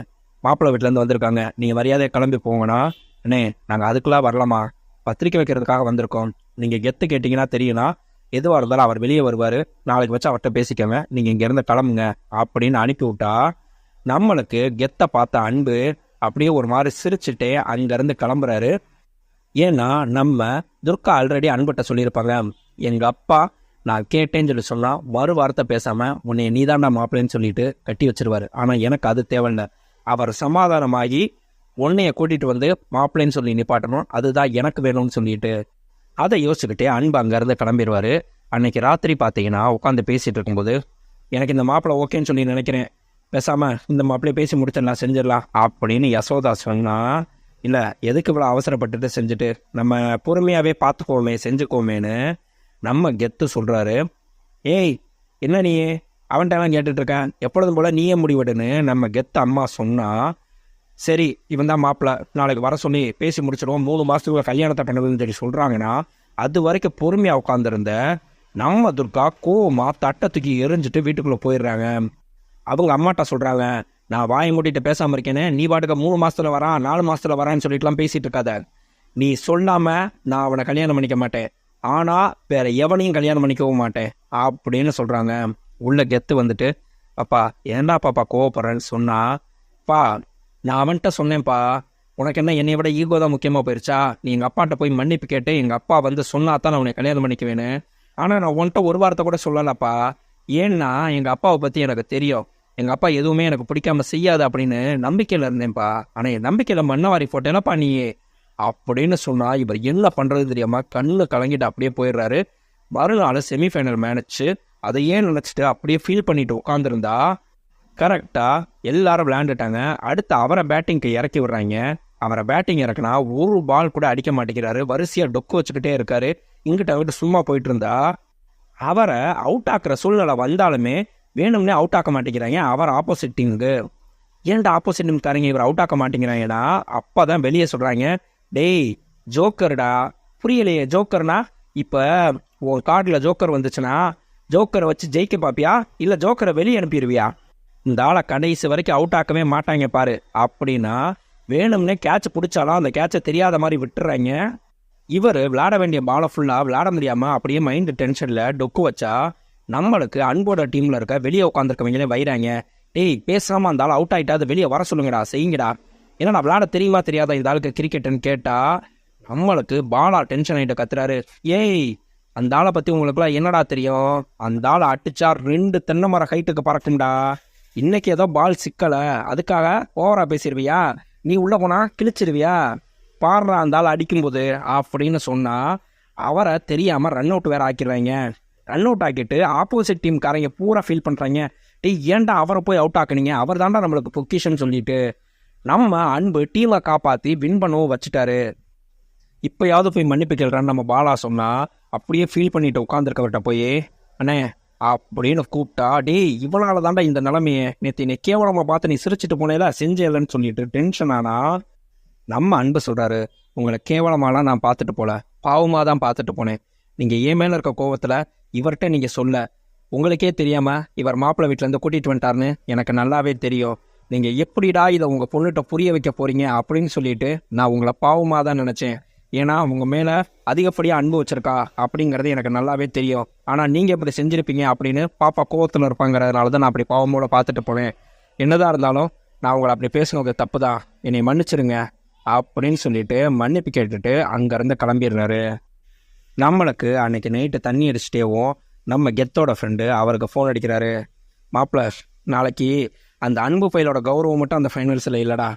மாப்பிள்ளை வீட்டிலேருந்து வந்திருக்காங்க, நீங்கள் மரியாதையை கிளம்பி போங்கண்ணா, அண்ணே நாங்கள் அதுக்கெல்லாம் வரலாமா, பத்திரிக்கை வைக்கிறதுக்காக வந்திருக்கோம், நீங்கள் கெத்து கேட்டிங்கன்னா தெரியும்னா எதுவாக இருந்தாலும் அவர் வெளியே வருவார், நாளைக்கு வச்சு அவர்கிட்ட பேசிக்கோங்க, நீங்கள் இங்கேருந்து கிளம்புங்க அப்படின்னு அனுப்பி விட்டா நம்மளுக்கு கெத்தை பார்த்த அன்பு அப்படியே ஒரு மாதிரி சிரிச்சுட்டே அங்கேருந்து கிளம்புறாரு. ஏன்னா நம்ம துர்கா ஆல்ரெடி அன்புகிட்ட சொல்லியிருப்பாங்க, எங்கள் அப்பா நான் கேட்டேன்னு சொல்லி சொன்னால் மறு வார்த்தை பேசாமல் உன்னை நீதாண்டா மாப்பிள்ளைன்னு சொல்லிட்டு கட்டி வச்சிருவாரு. ஆனால் எனக்கு அது தேவையில்லை. அவர் சமாதானமாகி உன்னைய கூட்டிகிட்டு வந்து மாப்பிள்ளைன்னு சொல்லி நிப்பாட்டணும், அதுதான் எனக்கு வேணும்னு சொல்லிட்டு அதை யோசிச்சுக்கிட்டே அன்பு அங்கேருந்து கிளம்பிடுவார். அன்னைக்கு ராத்திரி பார்த்தீங்கன்னா உட்காந்து பேசிகிட்டு இருக்கும்போது, எனக்கு இந்த மாப்பிள்ளை ஓகேன்னு சொல்லி நினைக்கிறேன், பேசாமல் இந்த மாப்பிள்ளையை பேசி முடிச்சிடலாம், செஞ்சிடலாம் அப்படின்னு யசோதா சொன்னால், இல்லை எதுக்கு இவ்வளோ அவசரப்பட்டுட்டு செஞ்சுட்டு நம்ம பொறுமையாகவே பார்த்துக்கோமே செஞ்சுக்கோமேன்னு நம்ம கெத்து சொல்கிறாரு. ஏய் என்ன நீ அவன்கிட்டலாம் கேட்டுட்ருக்கேன், எப்பொழுதும் போல் நீயே முடிவெடுன்னு நம்ம கெத்து அம்மா சொன்னால், சரி இவன் தான் மாப்பிள்ளை, நாளைக்கு வர சொல்லி பேசி முடிச்சிடுவோம், 3 மாதத்துக்குள்ள கல்யாணத்தை பண்ணுறதுன்னு சொல்லி சொல்கிறாங்கன்னா, அது வரைக்கும் பொறுமையாக உட்காந்துருந்த நம்ம துர்கா கோவமாக தட்டை தூக்கி எரிஞ்சிட்டு வீட்டுக்குள்ளே போயிடுறாங்க. அவங்க அம்மாட்ட சொல்கிறாங்க, நான் வாயை மூட்டிட்டு பேசாமல் இருக்கேனே, நீ பாட்டுக்கு 3 மாதத்தில் வரான் 4 மாதத்தில் வரான்னு சொல்லிட்டுலாம் பேசிகிட்டு இருக்காத, நீ சொல்லாமல் நான் அவனை கல்யாணம் பண்ணிக்க மாட்டேன், ஆனால் வேறு எவனையும் கல்யாணம் பண்ணிக்கவும் மாட்டேன் அப்படின்னு சொல்கிறாங்க. உள்ள கெத்து வந்துட்டு, அப்பா ஏண்டா பாப்பா கோவப்படுறேன்னு சொன்னால், பா நான் அவன்கிட்ட சொன்னேன்ப்பா, உனக்கு என்ன என்னை விட ஈகோ தான் முக்கியமாக போயிடுச்சா, நீ எங்கள் அப்பாட்ட போய் மன்னிப்பு கேட்டு எங்கள் அப்பா வந்து சொன்னா தான் நான் உன்னை கல்யாணம் பண்ணிக்குவேன்னு, ஆனால் நான் உன்கிட்ட ஒரு வார்த்தை கூட சொல்லலப்பா, ஏன்னா எங்கள் அப்பாவை பற்றி எனக்கு தெரியும், எங்கள் அப்பா எதுவுமே எனக்கு பிடிக்காம செய்யாது அப்படின்னு நம்பிக்கையில் இருந்தேன்ப்பா, ஆனால் என் நம்பிக்கையில் மண்ணவாரி போட்டேனப்பா நீ அப்படின்னு சொன்னால், இவர் என்ன பண்ணுறது தெரியாமல் கண்ணு கலங்கிட்டு அப்படியே போயிடுறாரு. மறுநாள் செமிஃபைனல் மேட்ச்சு, அதை ஏன் நினச்சிட்டு அப்படியே ஃபீல் பண்ணிட்டு உட்காந்துருந்தா, கரெக்டாக எல்லாரும் விளையாண்டுட்டாங்க. அடுத்து அவரை பேட்டிங்க்கு இறக்கி விடுறாங்க. அவரை பேட்டிங் இறக்குனா ஒரு பால் கூட அடிக்க மாட்டேங்கிறாரு, வரிசையாக டொக்கு வச்சுக்கிட்டே இருக்காரு. இங்கிட்ட விட்டு சும்மா போயிட்டு இருந்தா, அவரை அவுட் ஆக்குற சூழ்நிலை வந்தாலுமே வேணும்னே அவுட் ஆக்க மாட்டேங்கிறாங்க அவர் ஆப்போசிட் டீமுக்கு. ஏன்டா ஆப்போசிட் டீமுக்காரங்க இவர் அவுட் ஆக்க மாட்டேங்கிறாங்கடா, அப்போ தான் வெளியே சொல்கிறாங்க, டேய் ஜோக்கர்டா, புரியலையே ஜோக்கர்னா, இப்போ உன் கார்டில் ஜோக்கர் வந்துச்சுன்னா ஜோக்கரை வச்சு ஜெயிக்க பார்ப்பியா இல்லை ஜோக்கரை வெளியே அனுப்பிடுவியா, இந்த ஆளை கடைசி வரைக்கும் அவுட் ஆக்கவே மாட்டாங்க பாரு அப்படின்னா, வேணும்னே கேட்ச் பிடிச்சாலும் அந்த கேட்சை தெரியாத மாதிரி விட்டுறாங்க. இவர் விளையாட வேண்டிய பாலை ஃபுல்லாக விளையாட முடியாமல் அப்படியே மைண்டு டென்ஷனில் டொக்கு வச்சா, நம்மளுக்கு அன்போட டீமில் இருக்க வெளியே உட்காந்துருக்கவங்களே வைறாங்க, டேய் பேசாமல் அந்த ஆள் அவுட் ஆகிட்டா அதை வெளியே வர சொல்லுங்கடா, செய்யுங்கடா, ஏன்னா நான் விளையாட தெரியுமா தெரியாதா இந்த ஆளுக்கு கிரிக்கெட்டுன்னு கேட்டால், நம்மளுக்கு பாலா டென்ஷன் ஆகிட்டு கத்துறாரு, ஏய் அந்த ஆளை பற்றி உங்களுக்குலாம் என்னடா தெரியும், அந்த ஆளை அடிச்சா 2 தென்னை மரம் ஹைட்டுக்கு பறக்கும்டா, இன்னைக்கு ஏதோ பால் சிக்கலை அதுக்காக ஓவரா பேசிடுவியா, நீ உள்ளே போனால் கிழிச்சிருவியா, பாடுறா அந்த ஆள் அடிக்கும்போது அப்படின்னு சொன்னால், அவரை தெரியாமல் ரன் அவுட் வேறு ஆக்கிடுறாங்க. ரன் அவுட் ஆக்கிட்டு ஆப்போசிட் டீம்காரங்க பூரா ஃபீல் பண்ணுறாங்க, டேய் ஏன்டா அவரை போய் அவுட் ஆக்குனீங்க, அவர் தாண்டா நம்மளுக்கு பொக்கிஷன் சொல்லிட்டு. நம்ம அன்பு டீமை காப்பாற்றி வின் பண்ணவும் வச்சுட்டாரு, இப்போயாவது போய் மன்னிப்பு கேள்றான்னு நம்ம பாலா சொன்னால், அப்படியே ஃபீல் பண்ணிட்டு உட்காந்துருக்கவர்கிட்ட போய், அண்ணே அப்படின்னு கூப்பிட்டா, டேய் இவனால தாண்டா இந்த நிலைமையே, நேற்று என்னை கேவலமாக பார்த்து நீ சிரிச்சிட்டு போனேல செஞ்சேலன்னு சொல்லிட்டு டென்ஷன் ஆனா, நம்ம அன்பு சொல்கிறாரு, உங்களை கேவலமாலாம் நான் பார்த்துட்டு போல, பாவமாக தான் பார்த்துட்டு போனேன், நீங்கள் ஏன் மேலே இருக்க கோவத்தில் இவர்கிட்ட நீங்கள் சொல்ல, உங்களுக்கே தெரியாமல் இவர் மாப்பிள்ளை வீட்டிலேருந்து கூட்டிகிட்டு வந்துட்டாருன்னு எனக்கு நல்லாவே தெரியும், நீங்கள் எப்படிடா இதை உங்கள் பொண்ணுகிட்ட புரிய வைக்க போகிறீங்க அப்படின்னு சொல்லிட்டு நான் உங்களை பாவமாக தான் நினச்சேன், ஏன்னா உங்கள் மேலே அதிகப்படியாக அன்பு வச்சுருக்கா அப்படிங்கிறது எனக்கு நல்லாவே தெரியும், ஆனால் நீங்கள் இப்படி செஞ்சுருப்பீங்க அப்படின்னு பாப்பா கோவத்தில் இருப்பாங்கிறதுனால தான் நான் அப்படி பாவமோட பார்த்துட்டு போவேன், என்னதான் இருந்தாலும் நான் உங்களை அப்படி பேசுனது தப்பு தான், என்னை மன்னிச்சிருங்க அப்படின்னு சொல்லிட்டு மன்னிப்பு கேட்டுட்டு அங்கேருந்து கிளம்பிடுறாரு. நம்மளுக்கு அன்றைக்கி நைட்டு தண்ணி அடிச்சுட்டேவும் நம்ம கெத்தோட ஃப்ரெண்டு அவருக்கு ஃபோன் அடிக்கிறாரு, மாப்பிள்ள நாளைக்கு அந்த அன்பு ஃபைலோட கௌரவம் மட்டும் அந்த ஃபைனல்ஸில் இல்லைடா,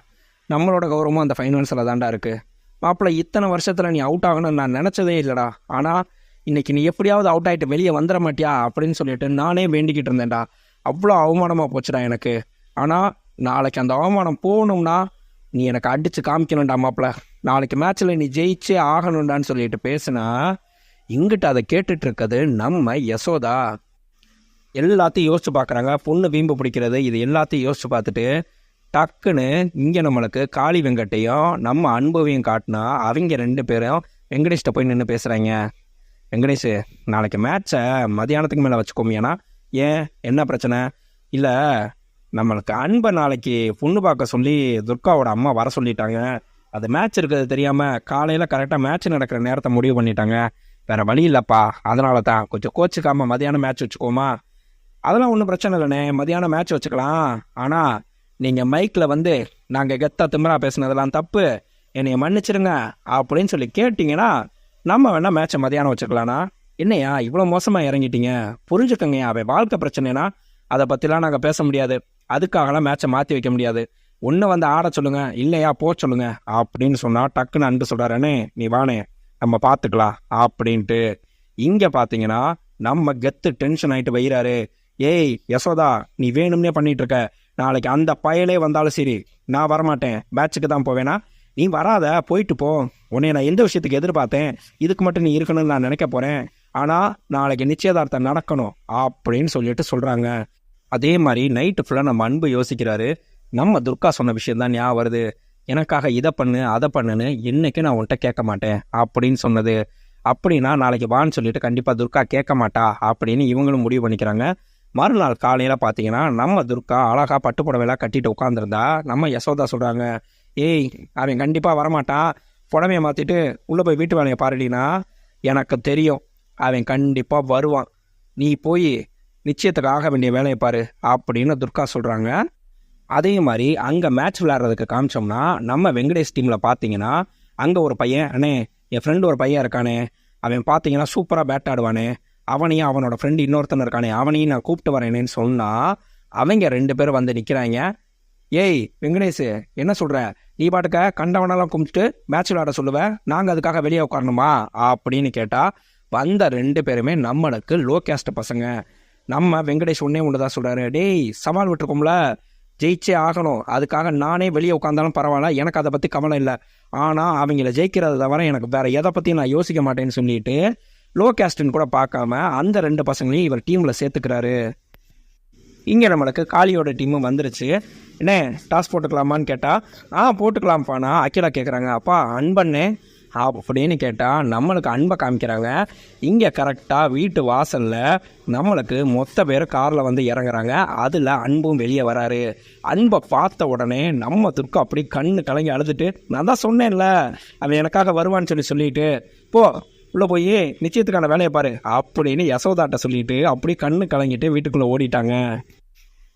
நம்மளோட கௌரவமும் அந்த ஃபைனல்ஸில் தாண்டா இருக்குது, மாப்பிள்ள இத்தனை வருஷத்தில் நீ அவுட் ஆகணும்னு நான் நினச்சதே இல்லைடா, ஆனால் இன்றைக்கி நீ எப்படியாவது அவுட் ஆகிட்டு வெளியே வந்துட மாட்டியா அப்படின்னு சொல்லிட்டு நானே வேண்டிக்கிட்டு இருந்தேன்டா, அவ்வளோ அவமானமாக போச்சுடா எனக்கு, ஆனால் நாளைக்கு அந்த அவமானம் போகணும்னா நீ எனக்கு அடித்து காமிக்கணும்டா மாப்பிள்ள, நாளைக்கு மேட்ச்சில் நீ ஜெயிச்சே ஆகணும்டான்னு சொல்லிட்டு பேசுனா, இங்கிட்ட அதை கேட்டுட்டு இருக்கிறது நம்ம யசோதா. எல்லாத்தையும் யோசிச்சு பார்க்குறாங்க, பொண்ணு வீம்பு பிடிக்கிறது இது எல்லாத்தையும் யோசிச்சு பார்த்துட்டு டக்குன்னு இங்கே நம்மளுக்கு காளி வெங்கட்டையும் நம்ம அன்பையும் காட்டினா, அவங்க 2 பேரும் வெங்கடேஷ்கிட்ட போய் நின்று பேசுகிறாங்க, வெங்கடேஷ் நாளைக்கு மேட்ச்சை மதியானத்துக்கு மேலே வச்சுக்கோமியானா, ஏன் என்ன பிரச்சனை, இல்லை நம்மளுக்கு அன்பை நாளைக்கு பொண்ணு பார்க்க சொல்லி துர்காவோட அம்மா வர சொல்லிட்டாங்க, அது மேட்ச் இருக்கிறது தெரியாமல் காலையில் கரெக்டாக மேட்ச் நடக்கிற நேரத்தை முடிவு பண்ணிட்டாங்க, வேறு வழி இல்லைப்பா, அதனால தான் கொஞ்சம் கோச்சுக்காமல் மதியானம் மேட்ச் வச்சுக்கோமா, அதெல்லாம் ஒன்றும் பிரச்சனை இல்லைண்ணே, மதியானம் மேட்ச் வச்சுக்கலாம், ஆனால் நீங்கள் மைக்கில் வந்து நாங்கள் கெத்தா திமிரா பேசுனதெல்லாம் தப்பு, என்னை மன்னிச்சிருங்க அப்படின்னு சொல்லி கேட்டிங்கன்னா நம்ம வேணால் மேட்ச்சை மதியானம் வச்சுக்கலாம்னா, என்னையா இவ்வளோ மோசமாக இறங்கிட்டீங்க, புரிஞ்சுக்கங்கய்யா, அவன் வாழ்க்கை பிரச்சனைனா அதை பற்றிலாம் நாங்கள் பேச முடியாது, அதுக்காகலாம் மேட்சை மாற்றி வைக்க முடியாது, ஒன்று வந்து ஆட சொல்லுங்க, இல்லையா போ சொல்லுங்க அப்படின்னு சொன்னால் டக்குன்னு அன்பு சொல்கிறாரனே, நீ வானே நம்ம பார்த்துக்கலாம் அப்படின்ட்டு. இங்கே பார்த்தீங்கன்னா நம்ம கெத்து டென்ஷன் ஆகிட்டு வைகிறாரு. ஏய் யசோதா, நீ வேணும்னே பண்ணிட்டு இருக்க, நாளைக்கு அந்த பயலே வந்தாலும் சரி நான் வரமாட்டேன், மேட்சுக்கு தான் போவேனா, நீ வராத, போயிட்டு போ, உன்னை நான் எந்த விஷயத்துக்கு எதிர்பார்த்தேன், இதுக்கு மட்டும் நீ இருக்கணும்னு நான் நினைக்க போகிறேன், ஆனால் நாளைக்கு நிச்சயதார்த்தம் நடக்கணும் அப்படின்னு சொல்லிட்டு சொல்கிறாங்க. அதே மாதிரி நைட்டு ஃபுல்லாக நம்ம அன்பு யோசிக்கிறாரு. நம்ம துர்கா சொன்ன விஷயந்தான் ஞாபகம் வருது, எனக்காக இதை பண்ணு அதை பண்ணுன்னு என்னைக்கு நான் உன்கிட்ட கேட்க மாட்டேன் அப்படின்னு சொன்னது. அப்படின்னா நாளைக்கு வான்னு சொல்லிட்டு கண்டிப்பாக துர்கா கேட்க மாட்டா அப்படின்னு இவங்களும் முடிவு பண்ணிக்கிறாங்க. மறுநாள் காலையில் பார்த்தீங்கன்னா நம்ம துர்கா அழகாக பட்டுப்புடவைலாம் கட்டிட்டு உட்காந்துருந்தா நம்ம யசோதா சொல்கிறாங்க, ஏய் அவன் கண்டிப்பாக வரமாட்டான், புடவையை மாற்றிட்டு உள்ளே போய் வீட்டு வேலையை பாருடினா, எனக்கு தெரியும் அவன் கண்டிப்பாக வருவான், நீ போய் நிச்சயத்துக்கு ஆக வேண்டிய வேலையை பாரு அப்படின்னு துர்கா சொல்கிறாங்க. அதே மாதிரி அங்கே மேட்ச் விளையாடுறதுக்கு காமிச்சோம்னா நம்ம வெங்கடேஷ் டீமில் பார்த்தீங்கன்னா அங்கே ஒரு பையன், அண்ணே என் ஃப்ரெண்டு ஒரு பையன் இருக்கானே, அவன் பார்த்தீங்கன்னா சூப்பராக பேட் ஆடுவானே, அவனையும் அவனோட ஃப்ரெண்டு இன்னொருத்தன் இருக்கானே அவனையும் நான் கூப்பிட்டு வரேனேன்னு சொன்னால் அவங்க 2 பேரும் வந்து நிற்கிறாங்க. ஏய் வெங்கடேஷ், என்ன சொல்கிற, நீ பாட்டுக்க கண்டவனெல்லாம் கும்பிட்டு மேட்ச் விளையாட சொல்லுவேன், நாங்கள் அதுக்காக வெளியே உட்காரணுமா அப்படின்னு கேட்டால் வந்த 2 பேருமே நம்மளுக்கு லோ கேஸ்ட் பசங்க. நம்ம வெங்கடேஷ் ஒன்று தான் சொல்கிறாரு, டேய் சவால் விட்டுருக்கோம்ல, ஜெயிச்சே ஆகணும், அதுக்காக நானே வெளியே உட்காந்தாலும் பரவாயில்ல, எனக்கு அதை பற்றி கவலை இல்லை, ஆனால் அவங்கள ஜெயிக்கிறத தவிர எனக்கு வேறு எதை பற்றியும் நான் யோசிக்க மாட்டேன்னு சொல்லிட்டு லோ கேஸ்ட்டுன்னு கூட பார்க்காம அந்த 2 பசங்களையும் இவர் டீமில் சேர்த்துக்கிறாரு. இங்கே நம்மளுக்கு காளியோட டீமும் வந்துருச்சு. என்ன டாஸ் போட்டுக்கலாமான்னு கேட்டால் போட்டுக்கலாம்ப்பானா அகிலா கேட்குறாங்க. அப்பா அன்பண்ணே அப்படின்னு கேட்டால் நம்மளுக்கு அன்பை காமிக்கிறாங்க. இங்கே கரெக்டாக வீட்டு வாசலில் நம்மளுக்கு மொத்த பேர் காரில் வந்து இறங்குறாங்க. அதில் அன்பும் வெளியே வராரு. அன்பை பார்த்த உடனே நம்ம துர்கா அப்படி கண்ணு கலங்கி அழுதுட்டு, நான் தான் சொன்னேன்ல அவன் எனக்காக வருவான்னு சொல்லிட்டு போ உள்ளே போய் நிச்சயத்துக்கான வேலையை பாரு அப்படின்னு யசோதாட்ட சொல்லிட்டு அப்படி கண்ணு கலங்கிட்டு வீட்டுக்குள்ளே ஓடிட்டாங்க.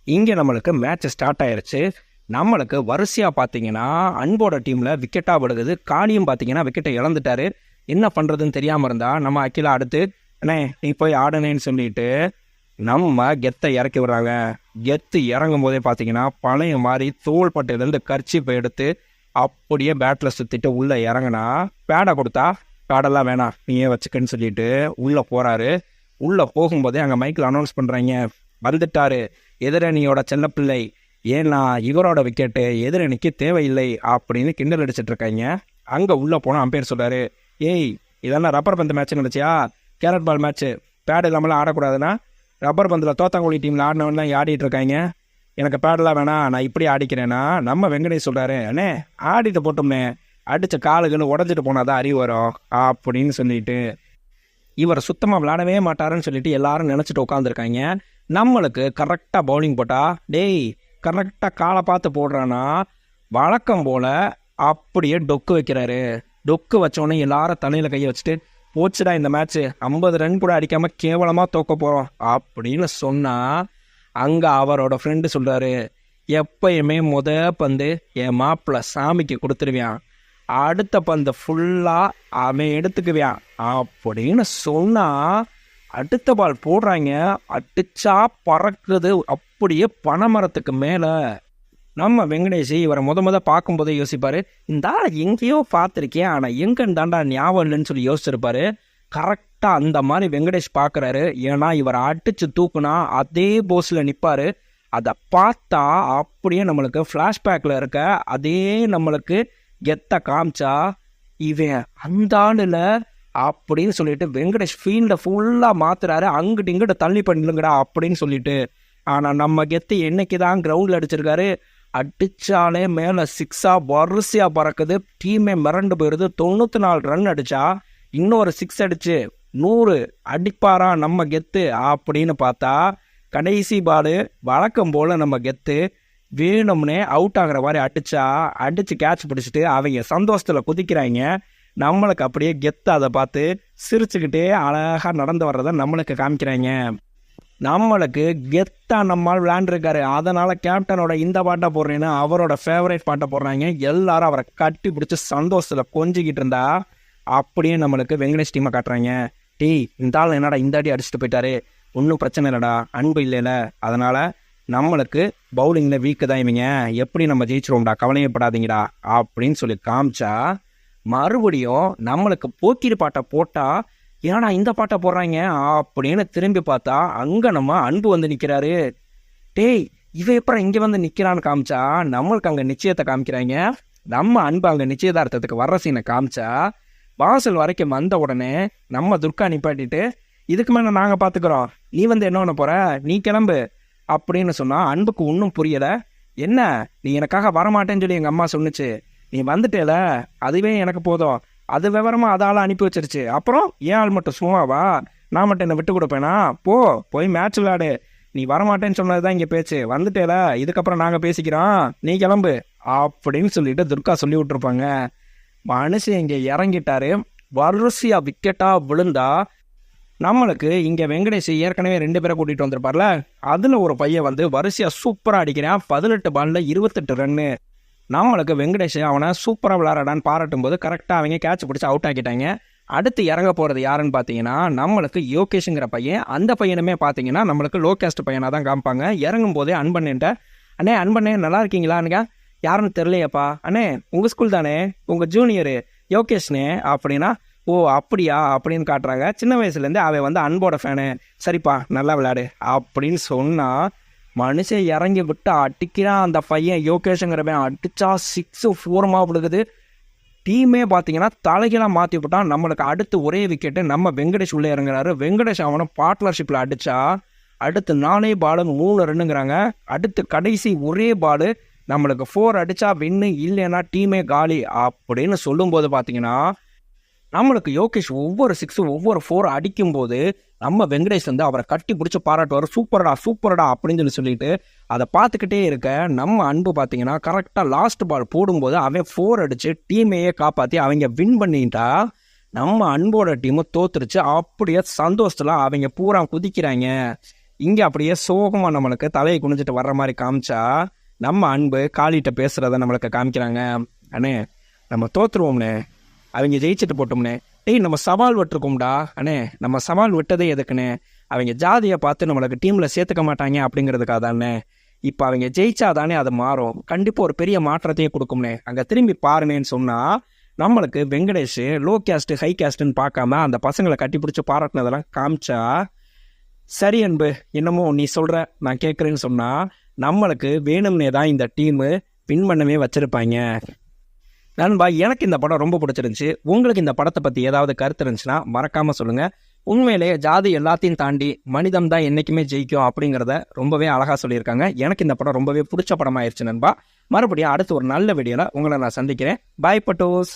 இங்கே நம்மளுக்கு மேட்ச் ஸ்டார்ட் ஆயிடுச்சு. நம்மளுக்கு வரிசையாக பார்த்தீங்கன்னா அன்போட டீமில் விக்கெட்டாக விடுது. காளியும் பார்த்தீங்கன்னா விக்கெட்டை இழந்துட்டாரு. என்ன பண்ணுறதுன்னு தெரியாமல் இருந்தால் நம்ம அகிலா அடுத்து அண்ணே நீ போய் ஆடுனேன்னு சொல்லிட்டு நம்ம கெத்தை இறக்கி விடுறாங்க. கெத்து இறங்கும் போதே பார்த்தீங்கன்னா பழைய மாதிரி தோள் பட்டையிலேருந்து கர்ச்சீப்பை எடுத்து அப்படியே பேட்டில் சுற்றிட்டு உள்ளே இறங்கினா, பேடை கொடுத்தா பேடெல்லாம் வேணாம் நீயே வச்சுக்கன்னு சொல்லிட்டு உள்ளே போகிறாரு. உள்ளே போகும்போதே அங்கே மைக்கில் அனௌன்ஸ் பண்ணுறாங்க, வந்துட்டாரு எதிரணியோட செல்லப்பிள்ளை, ஏன்னா இவரோட விக்கெட்டு எதிரணிக்கு தேவையில்லை அப்படின்னு கிண்டல் அடிச்சிட்டு இருக்காங்க. அங்கே உள்ளே போனால் அம்பையர் சொல்கிறாரு, ஏய் இதெல்லாம் ரப்பர் பந்து மேட்ச் நினச்சியா, கேரட் பால் மேட்ச்சு, பேடு இல்லாமலாம் ஆடக்கூடாதுன்னா, ரப்பர் பந்தில் தோத்தாங்குழி டீமில் ஆடினவன்லாம் ஆடிட்டு இருக்காங்க, எனக்கு பேடெல்லாம் வேணாம் நான் இப்படி ஆடிக்கிறேன்னா நம்ம வெங்கடேஷ் சொல்கிறாரு, அண்ணே ஆடிட்டு போட்டோம்னே, அடித்த காலுக்குன்னு உடஞ்சிட்டு போனாதான் அறிவு வரும் அப்படின்னு சொல்லிட்டு இவர் சுத்தமாக விளையாடவே மாட்டாருன்னு சொல்லிட்டு எல்லாரும் நினச்சிட்டு உட்காந்துருக்காங்க. நம்மளுக்கு கரெக்டாக பவுலிங் போட்டால், டேய் கரெக்டாக காலை பார்த்து போடுறான்னா வழக்கம் போல் அப்படியே டொக்கு வைக்கிறாரு. டொக்கு வச்சோடனே எல்லாரும் தலையில் கையை வச்சுட்டு, போச்சுடா இந்த மேட்ச்சு 50 ரன் கூட அடிக்காமல் கேவலமாக தோக்க போகிறோம் அப்படின்னு சொன்னால் அங்கே அவரோட ஃப்ரெண்டு சொல்கிறாரு, எப்பயுமே பந்து என் மாப்பிள்ள சாமிக்கு கொடுத்துருவியான், அடுத்த பந்தை ஃபுல்லாக அவன் எடுத்துக்குவியான் அப்படின்னு சொன்னால் அடுத்த பால் போடுறாங்க, அடிச்சா பறக்குது அப்படியே பனைமரத்துக்கு மேலே. நம்ம வெங்கடேஷ் இவரை முத பார்க்கும்போதே யோசிப்பார், இந்த எங்கேயோ பார்த்துருக்கேன் ஆனால் எங்கன்னு தாண்டா ஞாபகம் இல்லைன்னு சொல்லி யோசிச்சிருப்பாரு. கரெக்டாக அந்த மாதிரி வெங்கடேஷ் பார்க்குறாரு. ஏன்னா இவரை அடித்து தூக்குனா அதே போஸில் நிற்பார். அதை பார்த்தா அப்படியே நம்மளுக்கு ஃப்ளாஷ்பேக்கில் இருக்க அதே நம்மளுக்கு கெத்தை காமிச்சா, இவன் அந்த ஆளில் அப்படின்னு சொல்லிட்டு வெங்கடேஷ் ஃபீல்டை ஃபுல்லாக மாத்துறாரு, அங்கிட்டு இங்கிட்ட தள்ளி பண்ணிடுங்கடா அப்படின்னு சொல்லிட்டு. ஆனால் நம்ம கெத்து என்னைக்கு தான் கிரவுண்டில் அடிச்சிருக்காரு, அடித்தாலே மேலே 6 வரிசையாக பறக்குது. டீமே மிரண்டு போயிடுது. 94 ரன் அடித்தா இன்னொரு 6 அடித்து 100 அடிப்பாரா நம்ம கெத்து அப்படின்னு பார்த்தா, கடைசி பால் வழக்கம் போல் நம்ம கெத்து வேணும்னே அவுட் ஆகிற மாதிரி அடித்து கேட்ச் பிடிச்சிட்டு அவங்க சந்தோஷத்தில் குதிக்கிறாங்க. நம்மளுக்கு அப்படியே கெத்து அதை பார்த்து சிரிச்சுக்கிட்டே அழகாக நடந்து வர்றதை நம்மளுக்கு காமிக்கிறாங்க. நம்மளுக்கு கெத்தாக நம்மால் விளையாண்டுருக்காரு, அதனால் கேப்டனோட இந்த பாட்டை போடுறேன்னு அவரோட ஃபேவரேட் பாட்டை போடுறாங்க. எல்லாரும் அவரை கட்டி பிடிச்சி சந்தோஷத்தில் கொஞ்சிக்கிட்டு இருந்தா அப்படியே நம்மளுக்கு வெங்கடேஷ் டீமை காட்டுறாங்க. டேய் இந்த ஆள் என்னடா இந்த அடி அடிச்சுட்டு போயிட்டாரு, ஒன்றும் பிரச்சனை இல்லைடா, அன்பு இல்லைல்ல, அதனால் நம்மளுக்கு பவுலிங்கில் வீக்கு தான் இவங்க, எப்படி நம்ம ஜெயிச்சிருவோம்டா, கவலையப்படாதீங்கடா அப்படின்னு சொல்லி காமிச்சா, மறுபடியும் நம்மளுக்கு போக்கிரி பாட்டை போட்டால் ஏன்னா இந்த பாட்டை போடுறாங்க அப்படின்னு திரும்பி பார்த்தா அங்கே நம்ம அன்பு வந்து நிற்கிறாரு. டேய் இவ எப்பறம் இங்கே வந்து நிற்கிறான்னு காமிச்சா நம்மளுக்கு அங்கே நிச்சயத்தை காமிக்கிறாங்க. நம்ம அன்பு அங்கே நிச்சயதார்த்தத்துக்கு வர்ற சீனை காமிச்சா வாசல் வரைக்கும் வந்த உடனே நம்ம துர்கா நிப்பாட்டிட்டு, இதுக்கு மேலே நாங்கள் பார்த்துக்குறோம், நீ வந்து என்ன பண்ண போகிற, நீ கிளம்பு அப்படின்னு சொன்னால் அன்புக்கு ஒன்றும் புரியலை. என்ன நீ எனக்காக வரமாட்டேன்னு சொல்லி எங்கள் அம்மா சொன்னிச்சு, நீ வந்துட்டேல அதுவே எனக்கு போதும், அது விவரமாக அதால் அனுப்பி வச்சிருச்சு, அப்புறம் ஏன் ஆள் மட்டும் சும்மாவா, நான் மட்டும் என்னை விட்டு கொடுப்பேனா, போய் மேட்ச் விளையாடு, நீ வரமாட்டேன்னு சொன்னது தான் இங்கே பேச்சு, வந்துட்டேல இதுக்கப்புறம் நாங்கள் பேசிக்கிறோம், நீ கிளம்பு அப்படின்னு சொல்லிட்டு துர்கா சொல்லி விட்டுருப்பாங்க. மனுஷன் இங்கே இறங்கிட்டாரு. வரிசையாக விக்கெட்டாக விழுந்தா நம்மளுக்கு இங்கே வெங்கடேஷ் ஏற்கனவே 2 பேரை கூட்டிகிட்டு வந்திருப்பார்ல, அதில் ஒரு பையன் வந்து வரிசையாக சூப்பராக அடிக்கிறான். 18 பாலில் 28 ரன்னு. நம்மளுக்கு வெங்கடேஷ் அவனை சூப்பராக விளாட்றாடான்னு பாராட்டும் போது கரெக்டாக அவங்க கேட்ச் பிடிச்சி அவுட் ஆக்கிட்டாங்க. அடுத்து இறங்க போகிறது யாருன்னு பார்த்தீங்கன்னா நம்மளுக்கு யோகேஷுங்கிற பையன். அந்த பையனுமே பார்த்தீங்கன்னா நம்மளுக்கு லோ கேஸ்ட் பையனாக தான் காமிப்பாங்க. இறங்கும் போதே அன்பண்ணேன்ட்ட, அண்ணே அன்பண்ணே நல்லா இருக்கீங்களான்னுங்க, யாருன்னு தெரியலையப்பா, அண்ணே உங்கள் ஸ்கூல் தானே, உங்கள் ஜூனியரு யோகேஷ்னே அப்படின்னா, ஓ அப்படியா அப்படின்னு காட்டுறாங்க. சின்ன வயசுலேருந்தே அவன் வந்து அன்போட ஃபேனு, சரிப்பா நல்லா விளையாடு அப்படின்னு சொன்னால் மனுஷன் இறங்கி விட்டு அடிக்கிறான். அந்த பையன் யோகேஷுங்கிறவன் அடித்தா 6 4 விழுகுது. டீமே பார்த்தீங்கன்னா தலைகளாக மாற்றி விட்டான். நம்மளுக்கு அடுத்து ஒரே விக்கெட்டு நம்ம வெங்கடேஷ் உள்ளே இறங்குறாரு. வெங்கடேஷ் அவனை பார்ட்னர்ஷிப்பில் அடித்தா அடுத்து 4 பாலு 3 ரன்னுங்கிறாங்க. அடுத்து கடைசி ஒரே பாலு நம்மளுக்கு 4 அடித்தா வின்னு, இல்லைன்னா டீமே காலி அப்படின்னு சொல்லும்போது பார்த்தீங்கன்னா நம்மளுக்கு யோகேஷ் ஒவ்வொரு 6 ஒவ்வொரு 4 அடிக்கும்போது நம்ம வெங்கடேஷ் வந்து அவரை கட்டி பிடிச்சி பாராட்டுவார், சூப்பரடா அப்படின்னு சொல்லிட்டு அதை பார்த்துக்கிட்டே இருக்க நம்ம அன்பு பார்த்தீங்கன்னா கரெக்டாக லாஸ்ட் பால் போடும்போது அவன் 4 அடித்து டீமையே காப்பாற்றி அவங்க வின் பண்ணிட்டா நம்ம அன்போட டீமு தோத்துருச்சு. அப்படியே சந்தோஷத்தில் அவங்க பூரா குதிக்கிறாங்க. இங்கே அப்படியே சோகமாக நம்மளுக்கு தலையை குனிஞ்சிட்டு வர்ற மாதிரி காமிச்சா நம்ம அன்பு காலிட்ட பேசுகிறத நம்மளுக்கு காமிக்கிறாங்க. அண்ணே நம்ம தோற்றுருவோம்னே, அவங்க ஜெயிச்சுட்டு போட்டோம்னே, டேய் நம்ம சவால் விட்டுருக்கோம்டா, அண்ணே நம்ம சவால் விட்டதே எதுக்குண்ணே, அவங்க ஜாதியை பார்த்து நம்மளுக்கு டீமில் சேர்த்துக்க மாட்டாங்க அப்படிங்கிறதுக்காக தானே, இப்போ அவங்க ஜெயிச்சாதானே அது மாறும், கண்டிப்பாக ஒரு பெரிய மாற்றத்தையே கொடுக்கும்னே, அங்கே திரும்பி பாருனேன்னு சொன்னால் நம்மளுக்கு வெங்கடேஷ் லோ கேஸ்ட்டு ஹை கேஸ்ட்டுன்னு பார்க்காம அந்த பசங்களை கட்டி பிடிச்சி பாராட்டினதெல்லாம் காமிச்சா, சரி அன்பு என்னமோ நீ சொல்கிற நான் கேட்குறேன்னு சொன்னால் நம்மளுக்கு வேணும்னே தான் இந்த டீமு வின் பண்ணவே வச்சுருப்பாங்க. நண்பா எனக்கு இந்த படம் ரொம்ப பிடிச்சிருந்துச்சு. உங்களுக்கு இந்த படத்தை பற்றி ஏதாவது கருத்து இருந்துச்சுன்னா மறக்காமல் சொல்லுங்கள். உண்மையிலே ஜாதி எல்லாத்தையும் தாண்டி மனிதம் தான் என்றைக்குமே ஜெயிக்கும் அப்படிங்கிறத ரொம்பவே அழகாக சொல்லியிருக்காங்க. எனக்கு இந்த படம் ரொம்பவே பிடிச்ச படமாயிருச்சு நண்பா. மறுபடியும் அடுத்து ஒரு நல்ல வீடியோவில் உங்களை நான் சந்திக்கிறேன். பாய் பட்டோஸ்.